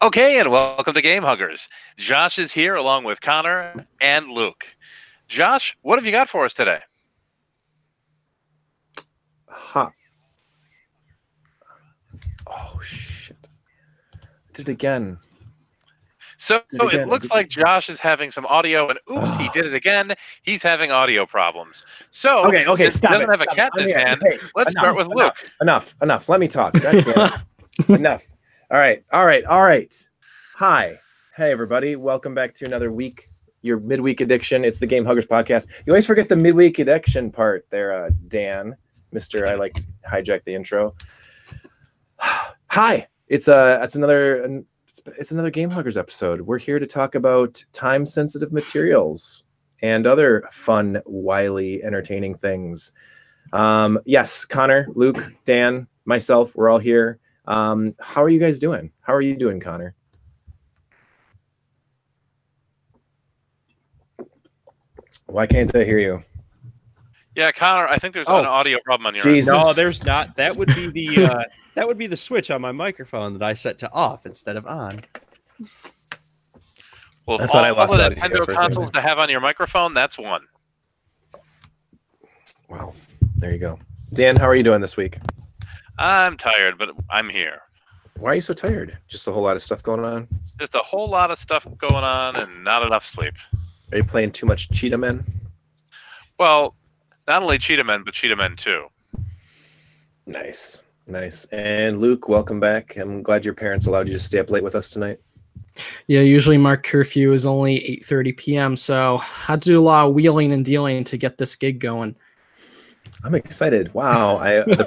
Okay, and welcome to Game Huggers. Josh is here along with Connor and Luke. Josh, what have you got for us today? Ha. Oh, shit. I did it again. So it looks like Josh is having some audio, and oops, he did it again. He's having audio problems. So, okay, since stop he doesn't it. have a cat in his hand, Hey, let's start with Luke. Enough. Let me talk. Enough. All right. Hi. Hey, everybody. Welcome back to another week, your midweek addiction. It's the Game Huggers podcast. You always forget the midweek addiction part there, Dan, Mr. I like to hijack the intro. Hi. It's another Game Huggers episode. We're here to talk about time-sensitive materials and other fun, wily, entertaining things. Yes, Connor, Luke, Dan, myself, we're all here. How are you guys doing? How are you doing, Connor? Why can't I hear you? Yeah, Connor, I think there's an audio problem on your end. No, there's not. That would be the that would be the switch on my microphone that I set to off instead of on. Well, all the Nintendo consoles to have on your microphone, that's one. Well, there you go. Dan, how are you doing this week? I'm tired, but I'm here. Why are you so tired? Just a whole lot of stuff going on? Just a whole lot of stuff going on and not enough sleep. Are you playing too much Cheetah Men? Well, not only Cheetah Men, but Cheetah Men 2. Nice. And Luke, welcome back. I'm glad your parents allowed you to stay up late with us tonight. Yeah, usually my curfew is only 8:30 p.m., so I had to do a lot of wheeling and dealing to get this gig going. I'm excited. Wow, the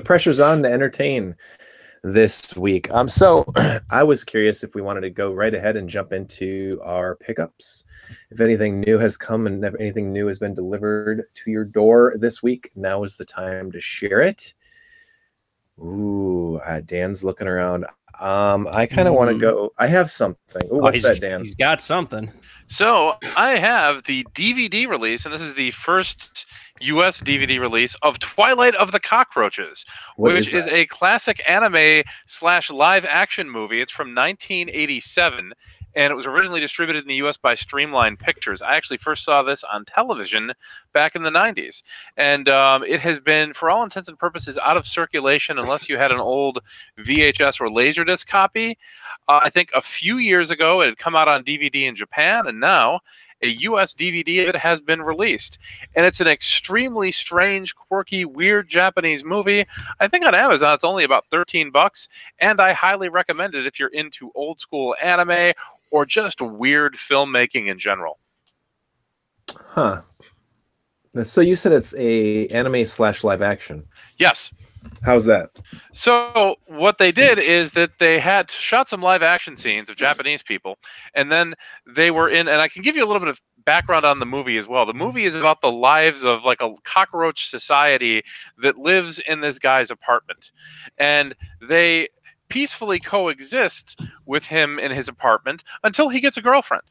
pressure's on to entertain this week. So I was curious if we wanted to go right ahead and jump into our pickups. If anything new has come and if anything new has been delivered to your door this week, now is the time to share it. Ooh, Dan's looking around. I kind of want to go. I have something. Ooh, what's that, Dan? He's got something. So I have the DVD release, and this is the first U.S. DVD release of Twilight of the Cockroaches, which is a classic anime/live action movie. It's from 1987, and it was originally distributed in the U.S. by Streamline Pictures. I actually first saw this on television back in the 90s, and it has been, for all intents and purposes, out of circulation unless you had an old VHS or Laserdisc copy. I think a few years ago it had come out on DVD in Japan, and now a U.S. DVD of it has been released. And it's an extremely strange, quirky, weird Japanese movie. I think on Amazon it's only about $13, and I highly recommend it if you're into old school anime or just weird filmmaking in general. Huh. So you said it's a anime/live action. Yes. How's that? So what they did is that they had shot some live action scenes of Japanese people, and then they were in, and I can give you a little bit of background on the movie as well. The movie is about the lives of like a cockroach society that lives in this guy's apartment, and they peacefully coexist with him in his apartment until he gets a girlfriend.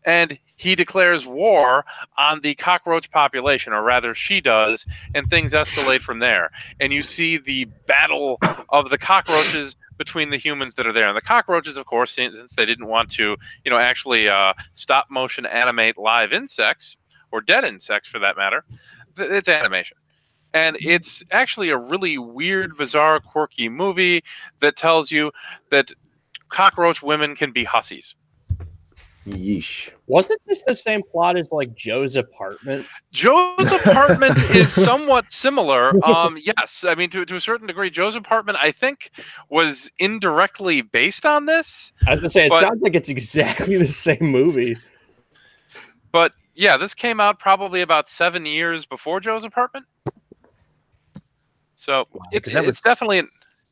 And he declares war on the cockroach population, or rather she does, and things escalate from there. And you see the battle of the cockroaches between the humans that are there. And the cockroaches, of course, since they didn't want to, actually stop motion animate live insects, or dead insects for that matter, it's animation. And it's actually a really weird, bizarre, quirky movie that tells you that cockroach women can be hussies. Yeesh. Wasn't this the same plot as like Joe's Apartment? Joe's Apartment is somewhat similar. Yes, I mean to a certain degree. Joe's Apartment, I think, was indirectly based on this. I was gonna say it sounds like it's exactly the same movie. But yeah, this came out probably about 7 years before Joe's Apartment. So it's definitely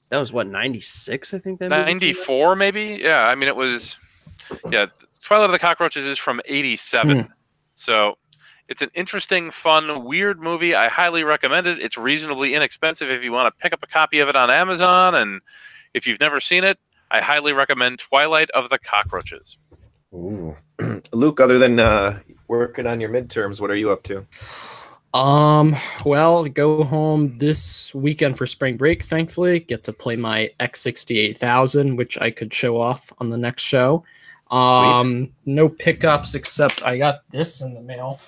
that was what, 96, I think that 94 maybe. Yeah, I mean it was. Yeah. Twilight of the Cockroaches is from 87. So it's an interesting, fun, weird movie. I highly recommend it. It's reasonably inexpensive if you want to pick up a copy of it on Amazon. And if you've never seen it, I highly recommend Twilight of the Cockroaches. Ooh. Luke, other than working on your midterms, what are you up to? Well, go home this weekend for spring break, thankfully. Get to play my X68000, which I could show off on the next show. No pickups except I got this in the mail.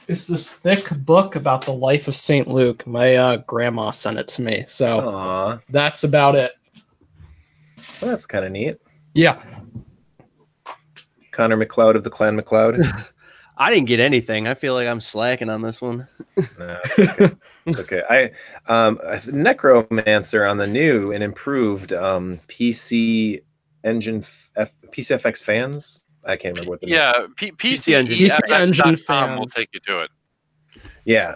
It's this thick book about the life of St. Luke. My grandma sent it to me, so that's about it. Well, that's kind of neat. Yeah. Connor McLeod of the Clan McLeod. I didn't get anything. I feel like I'm slacking on this one. No, it's okay. It's okay. Necromancer on the new and improved PC engine PCFX fans. I can't remember what the PC Engine fans will take you to it. Yeah.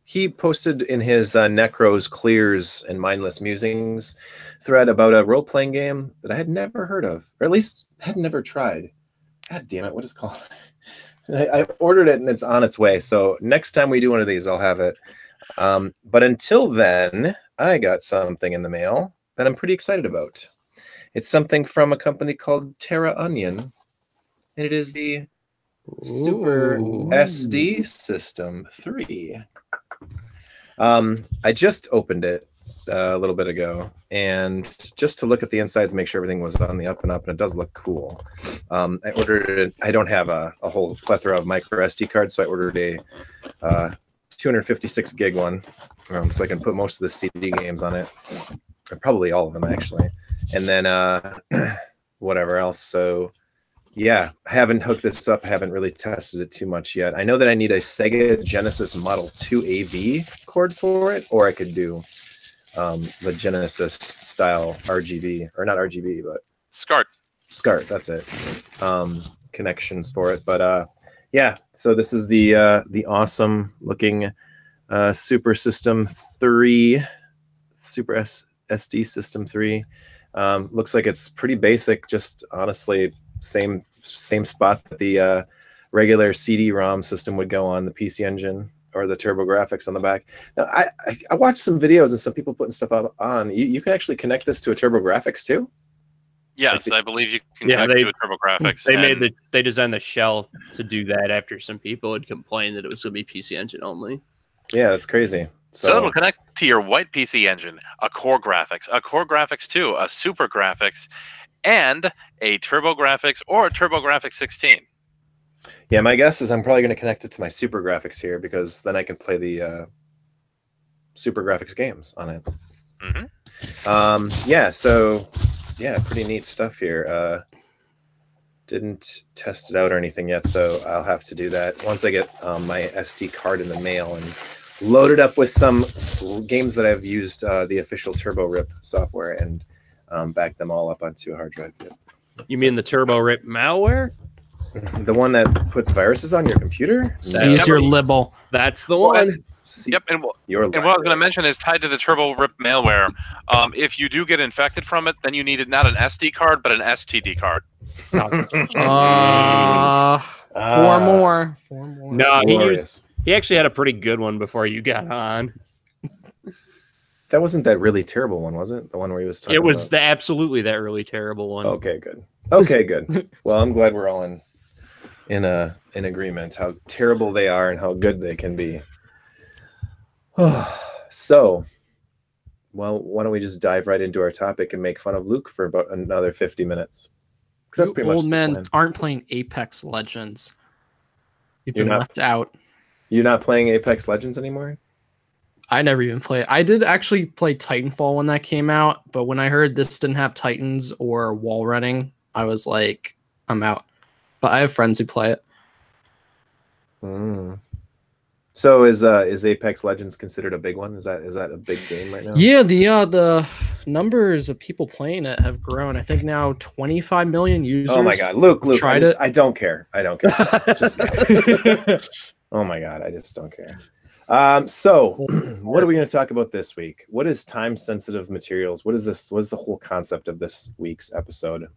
He posted in his Necros, Clears, and Mindless Musings thread about a role-playing game that I had never heard of, or at least had never tried. God damn it, what is it called? I ordered it and it's on its way. So next time we do one of these, I'll have it. But until then, I got something in the mail that I'm pretty excited about. It's something from a company called Terra Onion, and it is the Super SD System 3. I just opened it a little bit ago, and just to look at the insides, make sure everything was on the up and up, and it does look cool. I ordered it. I don't have a whole plethora of micro SD cards, so I ordered a 256 gig one, so I can put most of the CD games on it, or probably all of them actually, and then whatever else. So yeah, I haven't hooked this up. I haven't really tested it too much yet. I know that I need a Sega Genesis Model 2 AV cord for it, or I could do the Genesis style RGB, or not RGB, but SCART, that's it. Connections for it. But yeah, so this is the awesome looking Super System 3, Super SD System 3. Looks like it's pretty basic, just honestly same spot that the regular CD-ROM system would go on, the PC Engine or the TurboGrafx on the back. Now, I watched some videos and some people putting stuff up on. You can actually connect this to a TurboGrafx too? Yes, I believe you can connect to a TurboGrafx. They designed the shell to do that after some people had complained that it was going to be PC Engine only. Yeah, that's crazy. So it'll connect to your white PC Engine, a Core Graphics, a Core Graphics 2, a Super Graphics, and a TurboGrafx or a TurboGrafx 16. Yeah, my guess is I'm probably going to connect it to my Super Graphics here, because then I can play the Super Graphics games on it. Yeah, so yeah, pretty neat stuff here. Didn't test it out or anything yet, so I'll have to do that once I get my SD card in the mail and load it up with some games that I've used the official Turbo Rip software and back them all up onto a hard drive. Yep. You mean the Turbo Rip malware? The one that puts viruses on your computer? Seize your libel. That's the one. Yep, and what I was going to mention is tied to the Turbo Rip malware. If you do get infected from it, then you need not an SD card, but an STD card. 4 more. No, he actually had a pretty good one before you got on. That wasn't that really terrible one, was it? The one where he was talking It was absolutely that really terrible one. Okay, good. Okay, good. Well, I'm glad we're all in agreement how terrible they are and how good they can be. So, well, why don't we just dive right into our topic and make fun of Luke for about another 50 minutes? That's pretty much old men aren't playing Apex Legends. You've You're been not- left out. You're not playing Apex Legends anymore? I never even played. I did actually play Titanfall when that came out, but when I heard this didn't have Titans or wall running, I was like, I'm out. But I have friends who play it. So is Apex Legends considered a big one? Is that a big game right now? Yeah, the numbers of people playing it have grown. I think now 25 million users. Oh my god, Luke, tried it. I don't care. It's just, oh my god, I just don't care. So what are we going to talk about this week? What is time sensitive materials? What is this? What is the whole concept of this week's episode?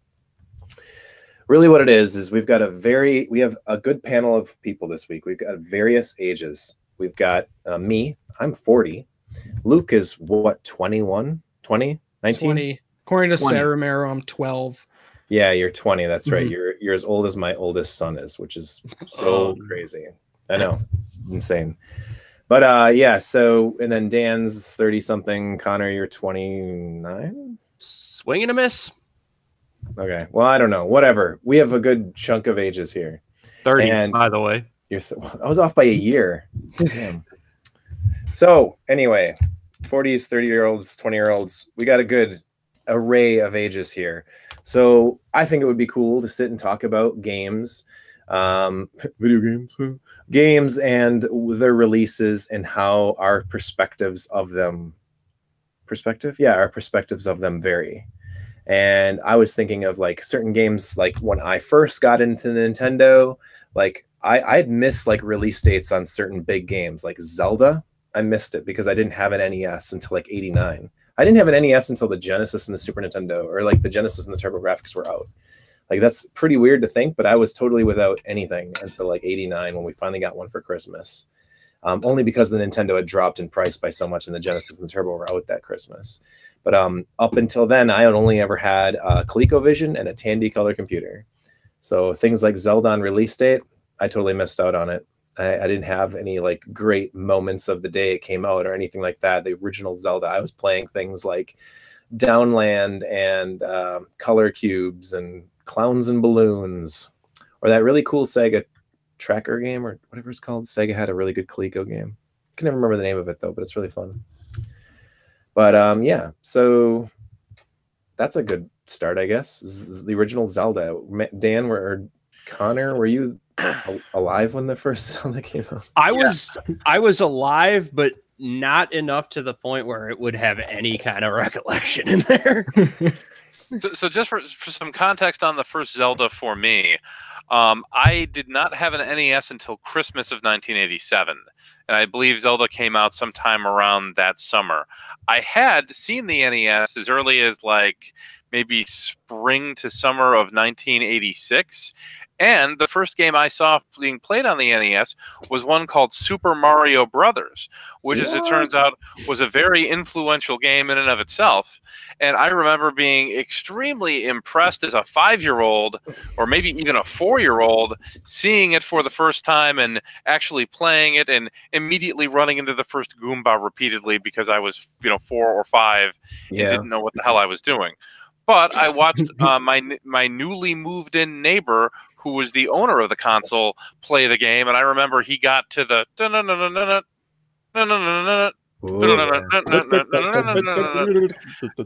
Really what it is we have a good panel of people this week. We've got various ages. We've got me, I'm 40. Luke is what, 21, 20, 19? 20. According to 20. Sarah Romero, I'm 12. Yeah, you're 20. That's right. You're you're as old as my oldest son is, which is so crazy. I know, it's insane. But yeah, so and then Dan's 30 something. Connor, you're 29. Swing and a miss. Okay, well, I don't know. Whatever. We have a good chunk of ages here. 30, and by the way. I was off by a year. Damn. So anyway, 40s, 30-year-olds, 20-year-olds. We got a good array of ages here. So I think it would be cool to sit and talk about games, video games and their releases and how our perspectives of them vary. And I was thinking of like certain games, like when I first got into Nintendo, like I'd miss like release dates on certain big games like Zelda. I missed it because I didn't have an NES until like 89. I didn't have an NES until the Genesis and the Super Nintendo, or like the Genesis and the TurboGrafx were out. Like that's pretty weird to think, but I was totally without anything until like 89 when we finally got one for Christmas. Only because the Nintendo had dropped in price by so much and the Genesis and the Turbo were out that Christmas. But up until then, I had only ever had a ColecoVision and a Tandy color computer. So things like Zelda on release date, I totally missed out on it. I didn't have any like great moments of the day it came out or anything like that. The original Zelda, I was playing things like Downland and Color Cubes and Clowns and Balloons, or that really cool Sega tracker game or whatever it's called. Sega had a really good Coleco game. I can never remember the name of it though, but it's really fun. But yeah, so that's a good start, I guess. The original Zelda. Dan, or Connor, were you alive when the first Zelda came out? I was alive, but not enough to the point where it would have any kind of recollection in there. So just for some context on the first Zelda for me, I did not have an NES until Christmas of 1987. And I believe Zelda came out sometime around that summer. I had seen the NES as early as like maybe spring to summer of 1986. And the first game I saw being played on the NES was one called Super Mario Brothers, which, as it turns out, was a very influential game in and of itself. And I remember being extremely impressed as a 5-year-old, or maybe even a 4-year-old, seeing it for the first time and actually playing it and immediately running into the first Goomba repeatedly because I was, 4 or 5 and didn't know what the hell I was doing. But I watched my newly moved in neighbor, who was the owner of the console, play the game, and I remember he got to the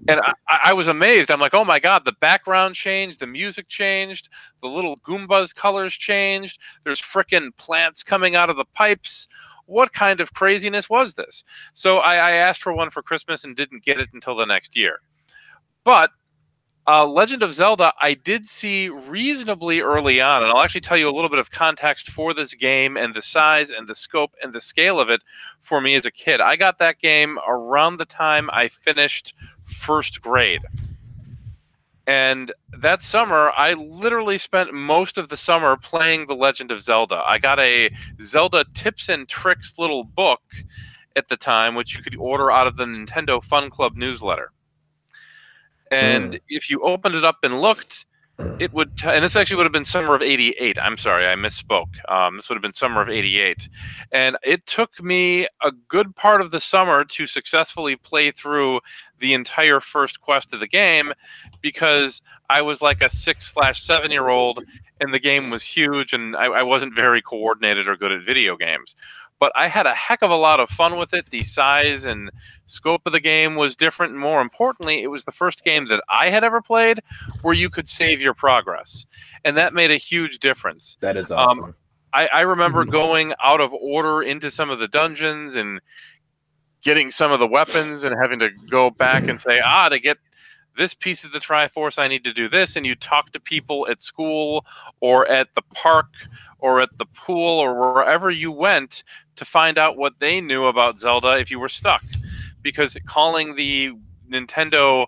and I was amazed. I'm like, oh my god, the background changed, the music changed, the little Goombas colors changed, there's frickin' plants coming out of the pipes. What kind of craziness was this? So I asked for one for Christmas and didn't get it until the next year. But Legend of Zelda, I did see reasonably early on, and I'll actually tell you a little bit of context for this game and the size and the scope and the scale of it for me as a kid. I got that game around the time I finished first grade. And that summer, I literally spent most of the summer playing The Legend of Zelda. I got a Zelda tips and tricks little book at the time, which you could order out of the Nintendo Fun Club newsletter. And if you opened it up and looked, it would, and this actually would have been summer of 88. I'm sorry, I misspoke. This would have been summer of 88. And it took me a good part of the summer to successfully play through the entire first quest of the game because I was like a 6/7-year-old and the game was huge and I wasn't very coordinated or good at video games. But I had a heck of a lot of fun with it. The size and scope of the game was different. And more importantly, it was the first game that I had ever played where you could save your progress. And that made a huge difference. That is awesome. I remember going out of order into some of the dungeons and getting some of the weapons and having to go back and say, to get this piece of the Triforce, I need to do this. And you talk to people at school or at the park or at the pool or wherever you went to find out what they knew about Zelda if you were stuck. Because calling the Nintendo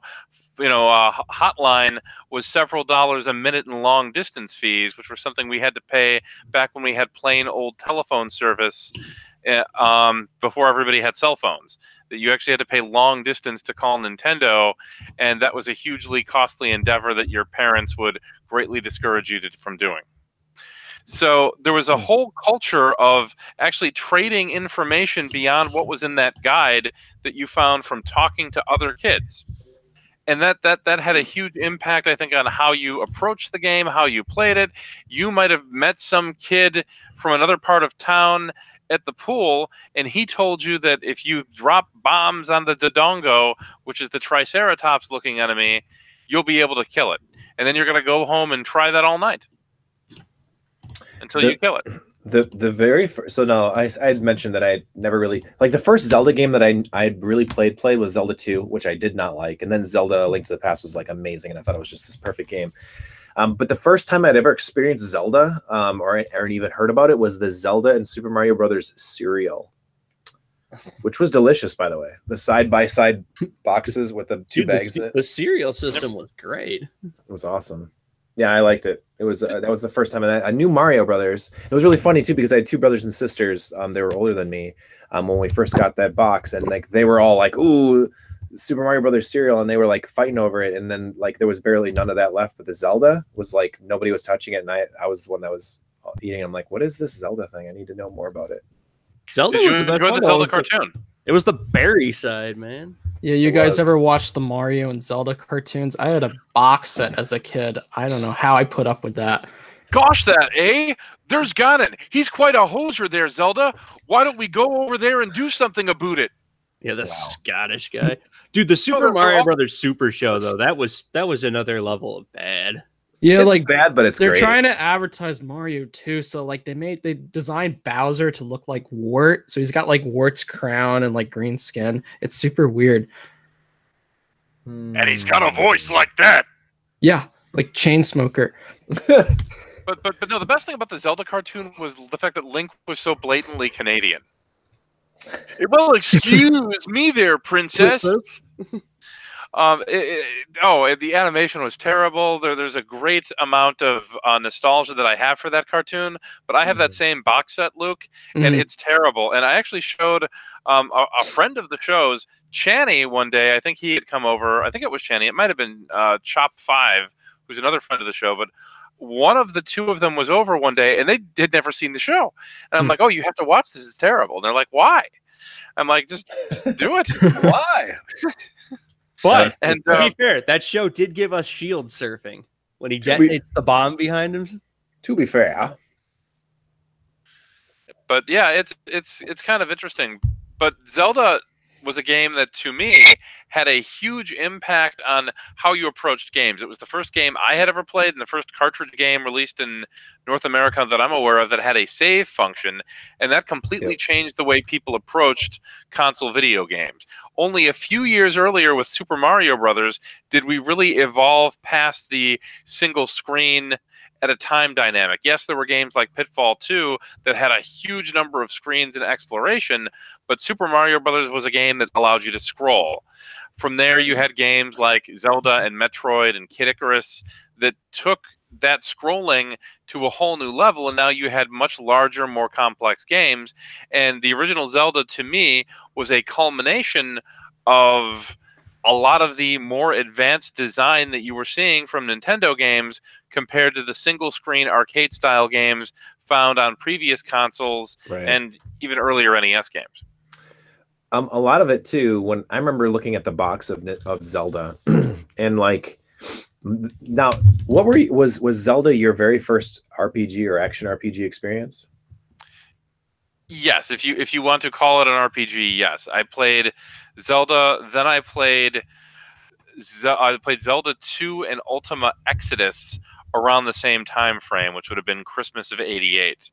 hotline was several dollars a minute in long distance fees, which were something we had to pay back when we had plain old telephone service before everybody had cell phones. that you actually had to pay long distance to call Nintendo, and that was a hugely costly endeavor that your parents would greatly discourage you from doing. So there was a whole culture of actually trading information beyond what was in that guide that you found from talking to other kids. And that had a huge impact, I think, on how you approached the game, how you played it. You might have met some kid from another part of town at the pool, and he told you that if you drop bombs on the Dodongo, which is the Triceratops-looking enemy, you'll be able to kill it. And then you're going to go home and try that all night until you kill it. The very first, so no, I had mentioned that I never really like the first Zelda game that I really played was Zelda 2, which I did not like, and then Zelda: A Link to the Past was like amazing, and I thought it was just this perfect game. But the first time I'd ever experienced Zelda, or even heard about it, was the Zelda and Super Mario Brothers cereal, which was delicious, by the way. The side-by-side boxes with the two bags. The cereal system was great. It was awesome. Yeah, I liked it. It was that was the first time, and I knew Mario Brothers. It was really funny too because I had two brothers and sisters. They were older than me when we first got that box, and like they were all like, "Ooh, Super Mario Brothers cereal," and they were like fighting over it. And then like there was barely none of that left, but the Zelda was like nobody was touching it, and I was the one that was eating. I'm like, "What is this Zelda thing? I need to know more about it." Zelda Did was you enjoy the Zelda cartoon? It was the berry side, man. Yeah, you guys ever watched the Mario and Zelda cartoons? I had a box set as a kid. I don't know how I put up with that. Gosh, there's Ganon. He's quite a hoser there, Zelda. Why don't we go over there and do something about it? Yeah, the Scottish guy. Dude, the Super Mario Brothers Super Show, though, that was another level of bad. Yeah, it's like bad, but they're great. Trying to advertise Mario too. So like they designed Bowser to look like Wart. So he's got like Wart's crown and like green skin. It's super weird. And he's got a voice like that. Yeah, like Chainsmoker. But no, the best thing about the Zelda cartoon was the fact that Link was so blatantly Canadian. Well, excuse me there, princess. The animation was terrible. There's a great amount of nostalgia that I have for that cartoon, but I have that same box set, Luke, and it's terrible. And I actually showed a friend of the show's, Channy, one day. I think he had come over. I think it was Channy. It might have been Chop5, who's another friend of the show, but one of the two of them was over one day, and they had never seen the show. And I'm like, "Oh, you have to watch this. It's terrible." And they're like, "Why?" I'm like, just do it. Why? But to be fair, that show did give us shield surfing when he detonates the bomb behind him. To be fair, but yeah, it's kind of interesting. But Zelda was a game that, to me, had a huge impact on how you approached games. It was the first game I had ever played and the first cartridge game released in North America that I'm aware of that had a save function, and that completely changed the way people approached console video games. Only a few years earlier with Super Mario Brothers did we really evolve past the single screen at a time dynamic. Yes, there were games like Pitfall 2 that had a huge number of screens and exploration, but Super Mario Brothers was a game that allowed you to scroll. From there, you had games like Zelda and Metroid and Kid Icarus that took that scrolling to a whole new level, and now you had much larger, more complex games. And the original Zelda, to me, was a culmination of a lot of the more advanced design that you were seeing from Nintendo games compared to the single-screen arcade-style games found on previous consoles and even earlier NES games. A lot of it too. When I remember looking at the box of Zelda, and like, now, what was Zelda your very first RPG or action RPG experience? Yes, if you want to call it an RPG, yes. I played Zelda, then I played Zelda 2 and Ultima Exodus around the same time frame, which would have been Christmas of '88.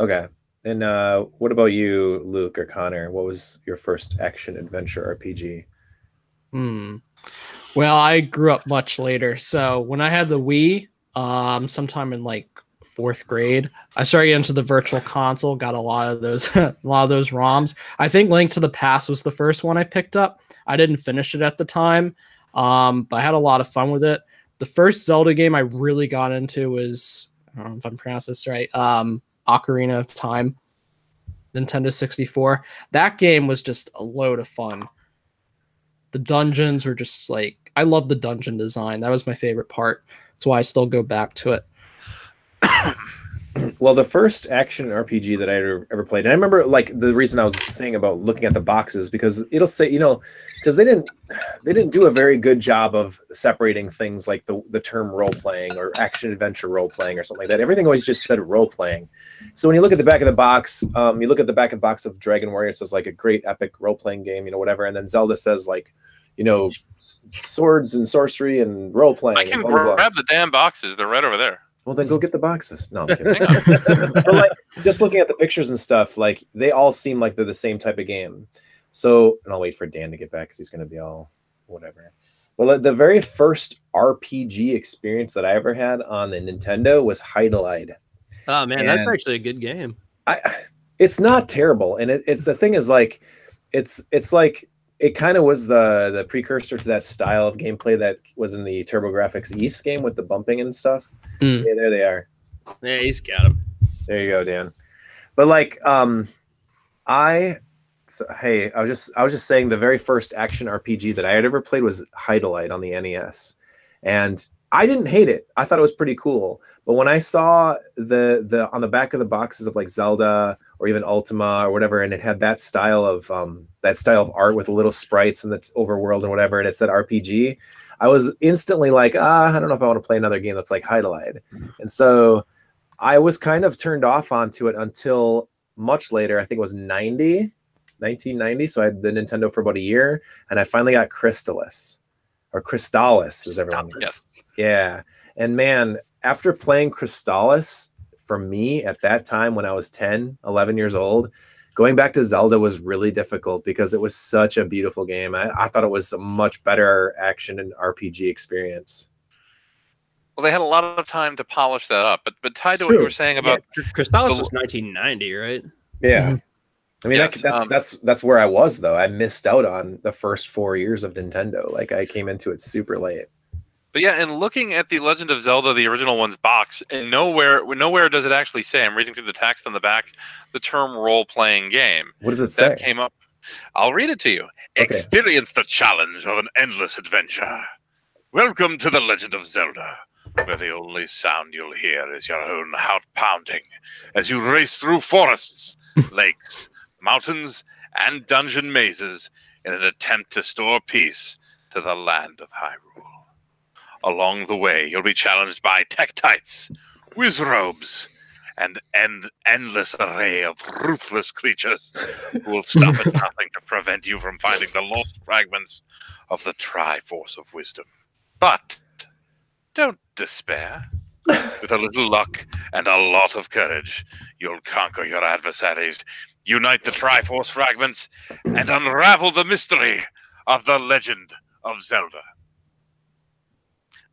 Okay. And what about you, Luke or Connor? What was your first action adventure RPG? Well, I grew up much later. So when I had the Wii, sometime in like 4th grade, I started getting into the virtual console, got a lot of those ROMs. I think Link to the Past was the first one I picked up. I didn't finish it at the time, but I had a lot of fun with it. The first Zelda game I really got into was, I don't know if I'm pronouncing this right, Ocarina of Time. Nintendo 64. That game was just a load of fun. The dungeons were just like, I love the dungeon design. That was my favorite part. That's why I still go back to it. Well, the first action RPG that I ever played, and I remember like the reason I was saying about looking at the boxes, because it'll say, because they didn't do a very good job of separating things like the term role playing or action adventure role playing or something like that. Everything always just said role playing. So when you look at the back of the box, you look at the back of the box of Dragon Warrior, it says like a great epic role playing game, whatever, and then Zelda says like, swords and sorcery and role playing. I can grab the damn boxes. They're right over there. Well, then go get the boxes. No, I'm kidding. But like, just looking at the pictures and stuff, like they all seem like they're the same type of game. So, and I'll wait for Dan to get back because he's going to be all whatever. Well, the very first RPG experience that I ever had on the Nintendo was Heidelide. Oh man, that's actually a good game. It's not terrible, and it's the thing is like, it's like. It kind of was the precursor to that style of gameplay that was in the TurboGrafx East game with the bumping and stuff. Yeah, there they are. Yeah, he's got him. There you go, Dan. But like, I was just saying the very first action RPG that I had ever played was Heidelide on the NES, and I didn't hate it. I thought it was pretty cool. But when I saw the on the back of the boxes of like Zelda or even Ultima or whatever, and it had that style of art with the little sprites and the overworld and whatever, and it said RPG, I was instantly like, I don't know if I want to play another game that's like Heidelide. And so I was kind of turned off onto it until much later. I think it was 1990. So I had the Nintendo for about a year, and I finally got Crystalis. Or Crystalis, as everyone Yes. Yeah. And man, after playing Crystalis, for me at that time when I was 10, 11 years old, going back to Zelda was really difficult because it was such a beautiful game. I thought it was a much better action and RPG experience. Well, they had a lot of time to polish that up. But tied to what you were saying about Crystalis was 1990, right? Yeah. Mm-hmm. I mean, yes, that's where I was, though. I missed out on the first 4 years of Nintendo. Like, I came into it super late. But yeah, and looking at the Legend of Zelda, the original one's box, and nowhere does it actually say, I'm reading through the text on the back, the term role-playing game. What does it say? That came up. I'll read it to you. Okay. Experience the challenge of an endless adventure. Welcome to the Legend of Zelda, where the only sound you'll hear is your own heart pounding as you race through forests, lakes, mountains, and dungeon mazes in an attempt to store peace to the land of Hyrule. Along the way, you'll be challenged by Tektites, Wizrobes, and an endless array of ruthless creatures who will stop at nothing to prevent you from finding the lost fragments of the Triforce of Wisdom. But don't despair. With a little luck and a lot of courage, you'll conquer your adversaries, unite the Triforce fragments, and unravel the mystery of the Legend of Zelda.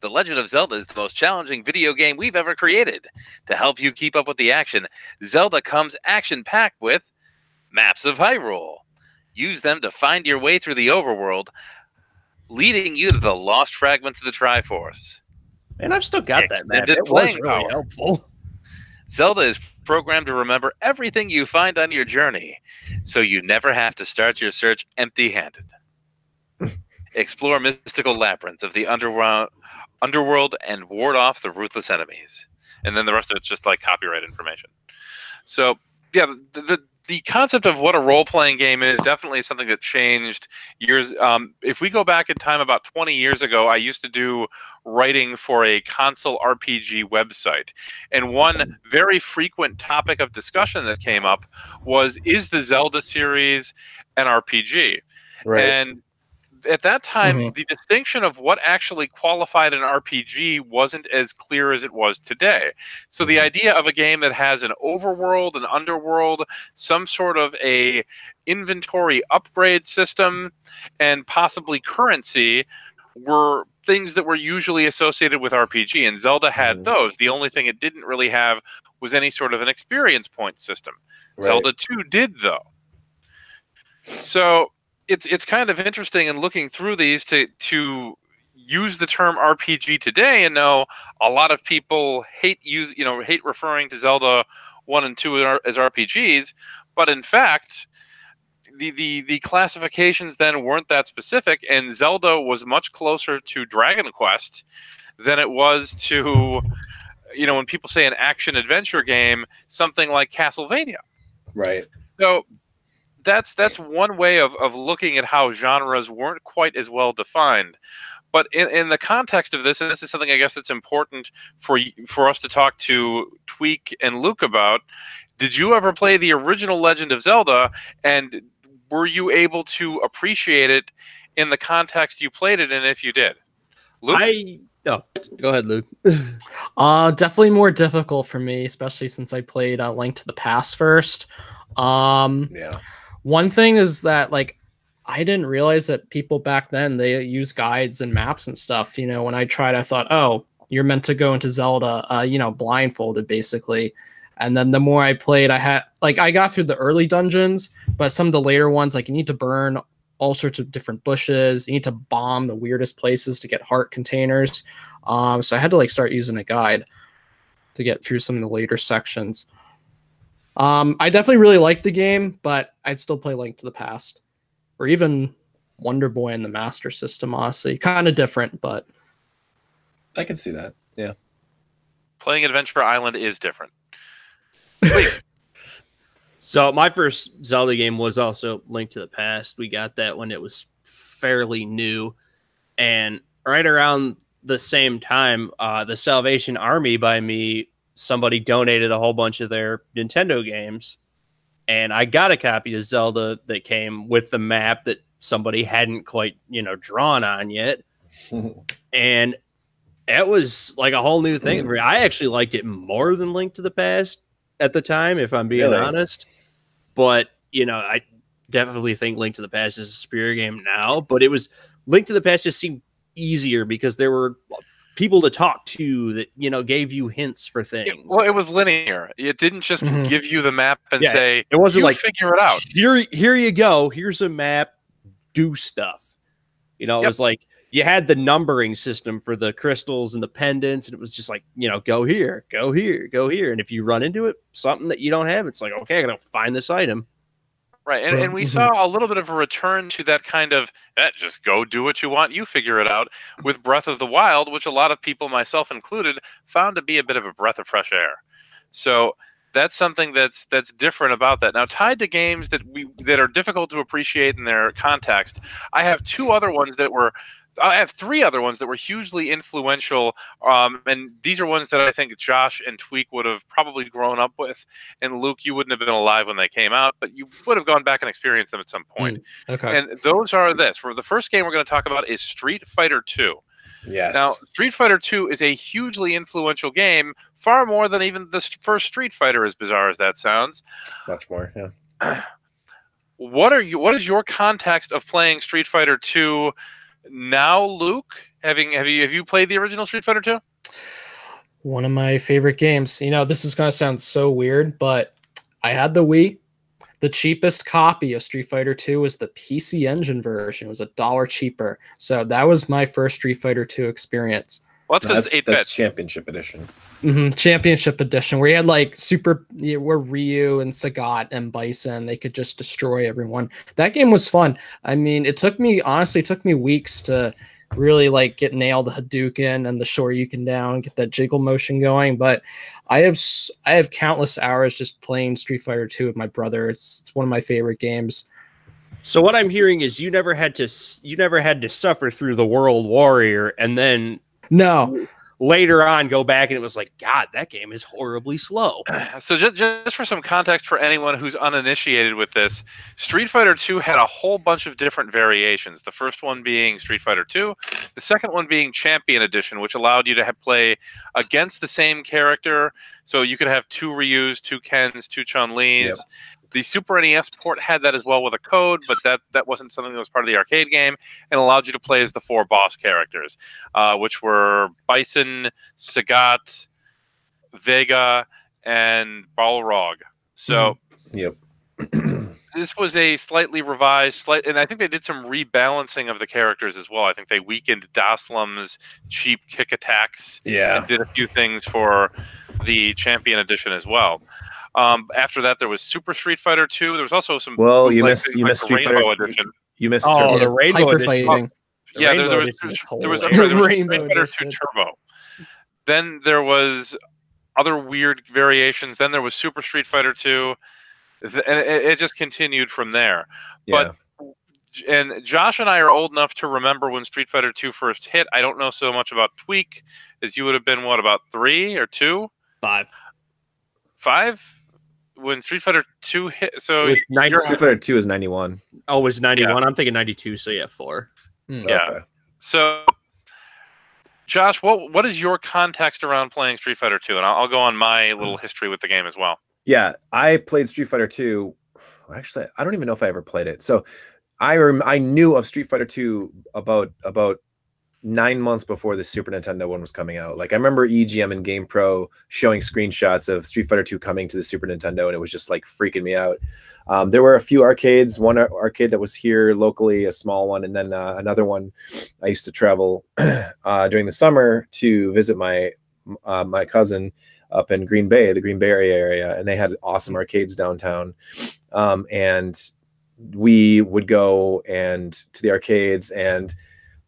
The Legend of Zelda is the most challenging video game we've ever created. To help you keep up with the action, Zelda comes action-packed with Maps of Hyrule. Use them to find your way through the overworld, leading you to the lost fragments of the Triforce. And I've still got that map. Extended It was playing really power. helpful. Zelda is programmed to remember everything you find on your journey, so you never have to start your search empty-handed. Explore mystical labyrinths of the underworld and ward off the ruthless enemies. And then the rest of it's just like copyright information. So, yeah, the concept of what a role-playing game is definitely something that changed years. If we go back in time about 20 years ago, I used to do writing for a console RPG website. And one very frequent topic of discussion that came up was, is the Zelda series an RPG? Right. And at that time, the distinction of what actually qualified an RPG wasn't as clear as it was today. So the idea of a game that has an overworld, an underworld, some sort of a inventory upgrade system, and possibly currency were things that were usually associated with RPG, and Zelda had those. The only thing it didn't really have was any sort of an experience point system. Right. Zelda 2 did, though. So it's kind of interesting in looking through these to use the term RPG today and know a lot of people hate referring to Zelda 1 and 2 as RPGs, But in fact, the classifications then weren't that specific, and Zelda was much closer to Dragon Quest than it was to, when people say an action adventure game, something like Castlevania. Right. So that's one way of looking at how genres weren't quite as well defined. But in the context of this, and this is something I guess that's important for us to talk to Tweak and Luke about, did you ever play the original Legend of Zelda, and were you able to appreciate it in the context you played it in, if you did? Luke? Go ahead, Luke. Definitely more difficult for me, especially since I played Link to the Past first. Yeah. One thing is that, like, I didn't realize that people back then, they use guides and maps and stuff. When I tried, I thought, oh, you're meant to go into Zelda, blindfolded, basically. And then the more I played, I got through the early dungeons, but some of the later ones, like, you need to burn all sorts of different bushes. You need to bomb the weirdest places to get heart containers. So I had to start using a guide to get through some of the later sections. I definitely really liked the game, but I'd still play Link to the Past, or even Wonder Boy in the Master System. Honestly, kind of different, but I can see that. Yeah, playing Adventure Island is different. Wait. So my first Zelda game was also Link to the Past. We got that when it was fairly new, and right around the same time, the Salvation Army by me, somebody donated a whole bunch of their Nintendo games, and I got a copy of Zelda that came with the map that somebody hadn't quite, drawn on yet. And it was like a whole new thing for me. I actually liked it more than Link to the Past at the time, if I'm being honest. But, I definitely think Link to the Past is a superior game now. But it was Link to the Past just seemed easier because there were people to talk to that, gave you hints for things. It was linear. It didn't just give you the map and say, it wasn't like, figure it out. Here you go. Here's a map. Do stuff. It was like, you had the numbering system for the crystals and the pendants, and it was just like, go here, go here, go here. And if you run into it, something that you don't have, it's like, okay, I gotta find this item. Right. And we saw a little bit of a return to that kind of, just go do what you want, you figure it out, with Breath of the Wild, which a lot of people, myself included, found to be a bit of a breath of fresh air. So that's something that's different about that. Now, tied to games that are difficult to appreciate in their context, I have three other ones that were hugely influential, and these are ones that I think Josh and Tweak would have probably grown up with, and Luke, you wouldn't have been alive when they came out, but you would have gone back and experienced them at some point. Okay. And those are this. For the first game we're going to talk about is Street Fighter II. Yes. Now, Street Fighter II is a hugely influential game, far more than even the first Street Fighter, as bizarre as that sounds. Much more, yeah. What is your context of playing Street Fighter II now, Luke? Have you played the original Street Fighter 2? One of my favorite games. This is going to sound so weird, but I had the Wii. The cheapest copy of Street Fighter 2 was the PC Engine version. It was $1 cheaper. So that was my first Street Fighter 2 experience. Well, that's 8-bit. That's Championship Edition. Championship Edition, where you had where Ryu and Sagat and Bison, they could just destroy everyone. That game was fun. I mean, it took me weeks to really get nail the Hadouken and the Shoryuken down, get that jiggle motion going. But I have countless hours just playing Street Fighter 2 with my brother. It's one of my favorite games. So what I'm hearing is you never had to suffer through the World Warrior and then later on go back and it was like, God, that game is horribly slow. So just for some context for anyone who's uninitiated with this, Street Fighter 2 had a whole bunch of different variations. The first one being Street Fighter 2, the second one being Champion Edition, which allowed you to play against the same character. So you could have 2 Ryus, 2 Kens, 2 Chun-Lis. Yep. The Super NES port had that as well with a code, but that wasn't something that was part of the arcade game, and allowed you to play as the 4 boss characters, which were Bison, Sagat, Vega, and Balrog. So yep. This was a slightly revised, and I think they did some rebalancing of the characters as well. I think they weakened Daslam's cheap kick attacks and did a few things for the Champion Edition as well. After that, there was Super Street Fighter 2. There was also some. Well, you bootleg missed things you like missed the Street Rainbow Fighter. Edition. You missed Oh, Turbo. the Rainbow Hyper Edition. fighting. The Yeah, Rainbow there was Edition was there was hilarious. Rainbow Street Fighter 2 Edition. Turbo. Then there was other weird variations. Then there was Super Street Fighter 2. And it just continued from there. Yeah. And Josh and I are old enough to remember when Street Fighter 2 first hit. I don't know so much about Tweak, as you would have been, what, about 3 or 2? 5. 5? When Street Fighter 2 hit? So It was 90, Street Fighter 2 is 91. oh, it was 91. I'm thinking 92, so yeah, 4. Yeah. Okay. So, Josh, what is your context around playing Street Fighter 2? And I'll go on my little history with the game as well. Yeah, I played Street Fighter 2. Actually, I don't even know if I ever played it. So I knew of Street Fighter 2 about 9 months before the Super Nintendo one was coming out. Like I remember EGM and GamePro showing screenshots of Street Fighter 2 coming to the Super Nintendo, and it was just like freaking me out. There were a few arcades, one arcade that was here locally, a small one, and then another one. I used to travel during the summer to visit my cousin up in Green Bay, the Green Bay area, and they had awesome arcades downtown. And we would go and to the arcades, and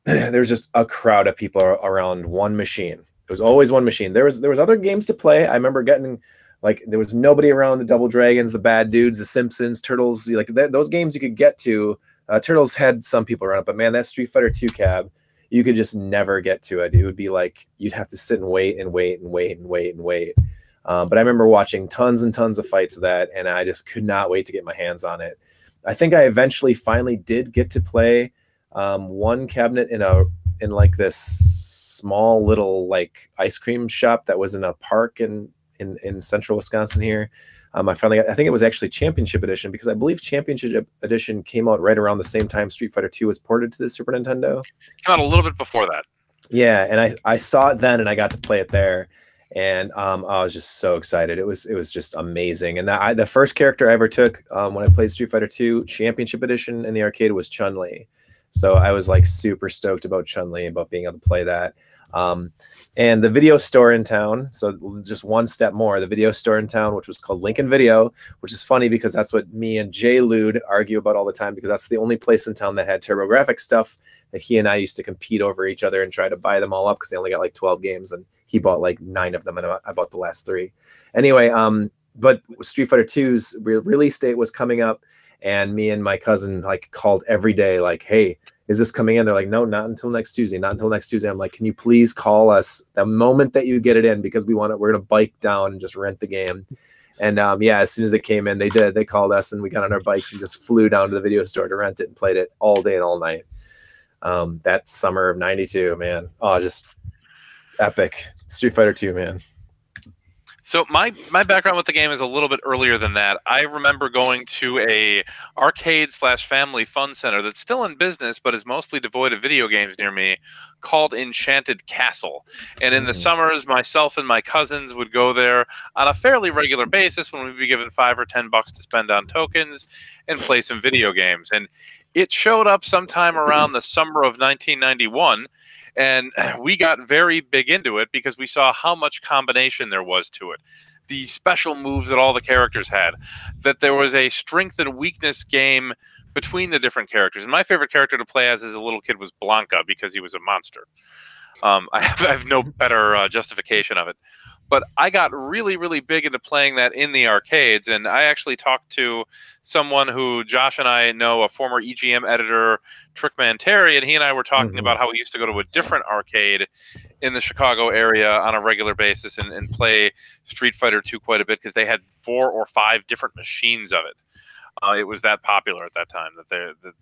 there was just a crowd of people around one machine. It was always one machine. There was other games to play. I remember getting like there was nobody around. The Double Dragons, the Bad Dudes, the Simpsons, Turtles, like those games you could get to. Turtles had some people around it, but man, that Street Fighter 2 cab, you could just never get to it. It would be like you'd have to sit and wait and wait and wait and wait and wait. But I remember watching tons and tons of fights of that, and I just could not wait to get my hands on it. I think I eventually finally did get to play one cabinet in like this small little like ice cream shop that was in a park in central Wisconsin here. I think it was actually Championship Edition, because I believe Championship Edition came out right around the same time Street Fighter 2 was ported to the Super Nintendo. Came out a little bit before that. Yeah, and I saw it then, and I got to play it there, and I was just so excited. It was just amazing. And the first character I ever took when I played Street Fighter 2 Championship Edition in the arcade was Chun-Li. So I was like super stoked about Chun-Li, about being able to play that. And the video store in town, so just one step more, the video store in town, which was called Lincoln Video, which is funny because that's what me and Jay Lude argue about all the time, because that's the only place in town that had TurboGrafx stuff that he and I used to compete over each other and try to buy them all up, because they only got like 12 games and he bought like 9 of them and I bought the last 3. Anyway, but Street Fighter 2's release date was coming up, and me and my cousin like called every day like, hey, is this coming in? They're like, no, not until next Tuesday, not until next Tuesday. I'm like, can you please call us the moment that you get it in, because we're going to bike down and just rent the game. And yeah, as soon as it came in, they called us, and we got on our bikes and just flew down to the video store to rent it and played it all day and all night. That summer of 92, man. Oh, just epic. Street Fighter 2, man. So my background with the game is a little bit earlier than that. I remember going to a arcade/family fun center that's still in business, but is mostly devoid of video games near me, called Enchanted Castle. And in the summers, myself and my cousins would go there on a fairly regular basis when we'd be given $5 or $10 to spend on tokens and play some video games. And it showed up sometime around the summer of 1991. And we got very big into it because we saw how much combination there was to it. The special moves that all the characters had, that there was a strength and weakness game between the different characters. And my favorite character to play as a little kid was Blanca, because he was a monster. I have no better justification of it. But I got really, really big into playing that in the arcades. And I actually talked to someone who Josh and I know, a former EGM editor, Trickman Terry, and he and I were talking about how we used to go to a different arcade in the Chicago area on a regular basis and play Street Fighter 2 quite a bit, because they had 4 or 5 different machines of it. It was that popular at that time that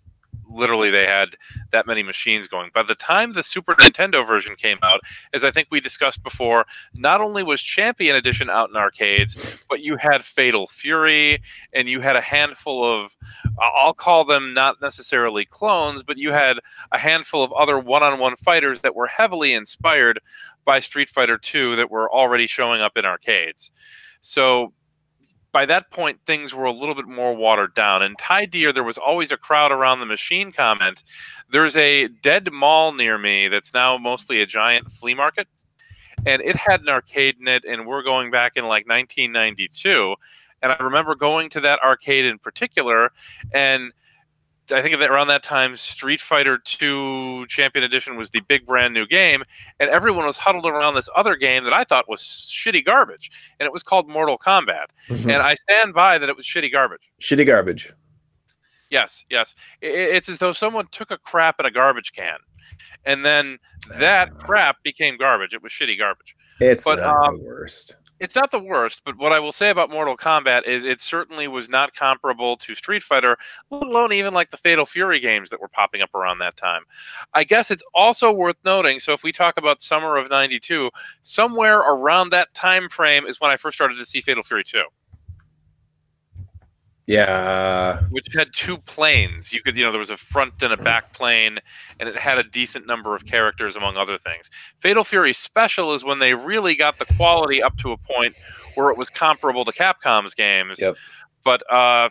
literally they had that many machines going. By the time the Super Nintendo version came out, as I think we discussed before, not only was Champion Edition out in arcades, but you had Fatal Fury, and you had a handful of, I'll call them not necessarily clones, but you had a handful of other one-on-one fighters that were heavily inspired by Street Fighter 2 that were already showing up in arcades. So by that point, things were a little bit more watered down. In Ty Deer, there was always a crowd around the machine comment. There's a dead mall near me that's now mostly a giant flea market, and it had an arcade in it, and we're going back in like 1992. And I remember going to that arcade in particular, and I think that around that time, Street Fighter 2 Champion Edition was the big brand new game, and everyone was huddled around this other game that I thought was shitty garbage, and it was called Mortal Kombat. And I stand by that it was shitty garbage. Shitty garbage. Yes, yes. It's as though someone took a crap in a garbage can, and then that crap became garbage. It was shitty garbage. It's not the worst. It's not the worst, but what I will say about Mortal Kombat is it certainly was not comparable to Street Fighter, let alone even like the Fatal Fury games that were popping up around that time. I guess it's also worth noting, so if we talk about summer of 92, somewhere around that time frame is when I first started to see Fatal Fury 2. Yeah. Which had 2 planes. You could, there was a front and a back plane, and it had a decent number of characters, among other things. Fatal Fury Special is when they really got the quality up to a point where it was comparable to Capcom's games. Yep. But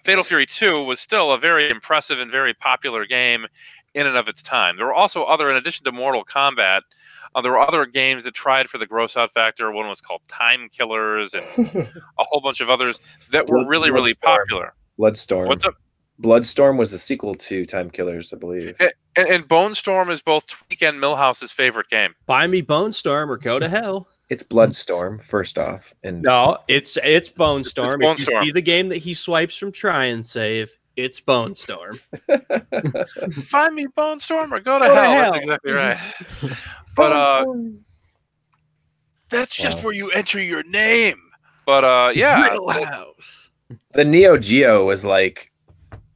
Fatal Fury 2 was still a very impressive and very popular game in and of its time. There were also in addition to Mortal Kombat, there were other games that tried for the gross out factor. One was called Time Killers, and a whole bunch of others that were really, really popular. Bloodstorm. What's up? Bloodstorm was the sequel to Time Killers, I believe. And Bone Storm is both Tweak and Millhouse's favorite game. Buy me Bone Storm or go to hell. It's Bloodstorm, first off. And no, it's Bone Storm. Bone if you Storm. see the game that he swipes from Try and Save, it's Bone Storm. Find me Bone Storm or go to hell. That's exactly right. But that's just where you enter your name. But yeah. Millhouse. The Neo Geo was like,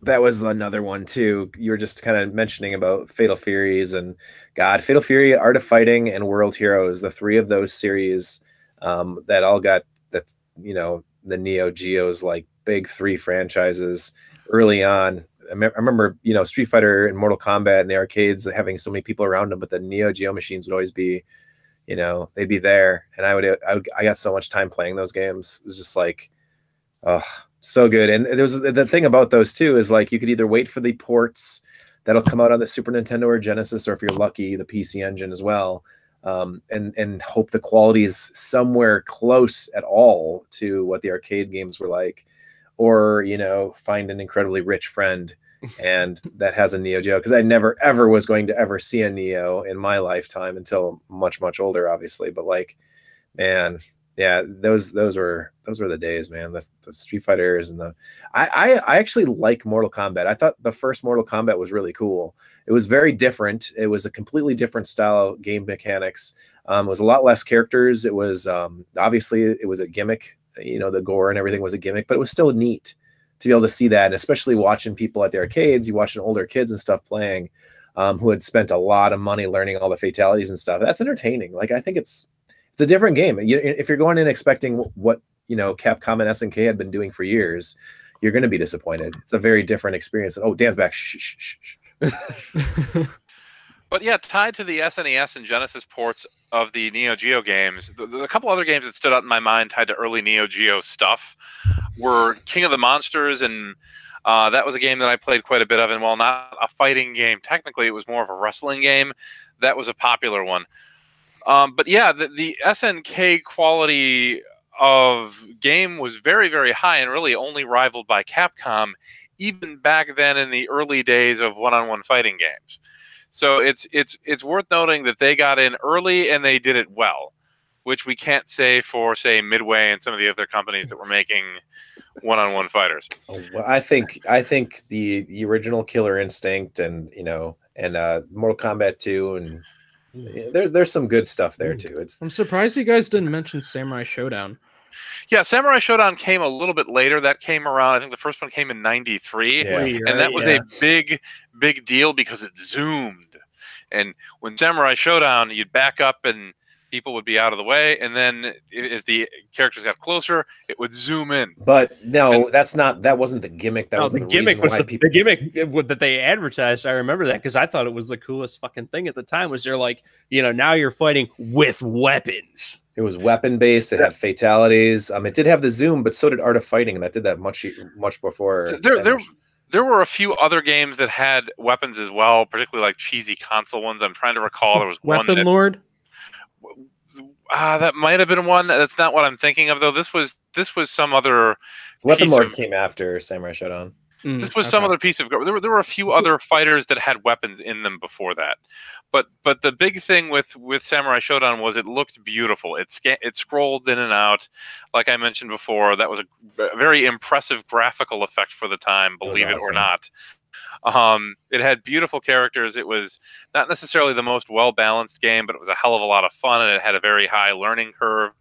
that was another one too. You were just kind of mentioning about Fatal Furies and Fatal Fury, Art of Fighting, and World Heroes. The 3 of those series that all got the Neo Geo's like big 3 franchises early on. I remember Street Fighter and Mortal Kombat in the arcades having so many people around them, but the Neo Geo machines would always be, they'd be there, and I got so much time playing those games. It was just like, oh, so good. And there's the thing about those too is like you could either wait for the ports that'll come out on the Super Nintendo or Genesis, or if you're lucky, the PC Engine as well, and hope the quality is somewhere close at all to what the arcade games were like, or find an incredibly rich friend and that has a Neo Geo, because I never ever was going to ever see a Neo in my lifetime until much older, obviously. But like, man. Yeah, those were the days, man. The Street Fighters and I actually like Mortal Kombat. I thought the first Mortal Kombat was really cool. It was very different. It was a completely different style of game mechanics. It was a lot less characters. It was obviously it was a gimmick. The gore and everything was a gimmick, but it was still neat to be able to see that, and especially watching people at the arcades. You watching older kids and stuff playing, who had spent a lot of money learning all the fatalities and stuff. That's entertaining. Like, I think it's a different game. If you're going in expecting what Capcom and SNK had been doing for years, you're going to be disappointed. It's a very different experience. Oh, Dan's back. Shh. But yeah, tied to the SNES and Genesis ports of the Neo Geo games, a couple other games that stood out in my mind tied to early Neo Geo stuff were King of the Monsters, and that was a game that I played quite a bit of. And while not a fighting game, technically it was more of a wrestling game. That was a popular one. But yeah, the SNK quality of game was very, very high and really only rivaled by Capcom, even back then in the early days of one-on-one fighting games. So it's worth noting that they got in early and they did it well, which we can't say for, say, Midway and some of the other companies that were making one-on-one fighters. Well, I think the original Killer Instinct and Mortal Kombat 2 and there's some good stuff there too. I'm surprised you guys didn't mention Samurai Showdown. Yeah, Samurai Showdown came a little bit later. That came around, I think the first one came in 93. Yeah. And that was a big deal because it zoomed. And when Samurai Showdown, you'd back up and people would be out of the way. And then as the characters got closer, it would zoom in. But no, that wasn't the gimmick. That was the gimmick. The gimmick that they advertised. I remember that because I thought it was the coolest fucking thing at the time. Was they're like, now you're fighting with weapons. It was weapon based. It had fatalities. It did have the zoom, but so did Art of Fighting, and that did that much before. There were a few other games that had weapons as well, particularly like cheesy console ones. I'm trying to recall. There was Weapon one Lord. That might have been one. That's not what I'm thinking of, though. This was some other Weapon piece Lord of, came after Samurai Shodown. this was some other piece of. There were a few other fighters that had weapons in them before that, but the big thing with Samurai Shodown was it looked beautiful. It scrolled in and out, like I mentioned before. That was a very impressive graphical effect for the time, believe it or not. It had beautiful characters. It was not necessarily the most well-balanced game, but it was a hell of a lot of fun, and it had a very high learning curve.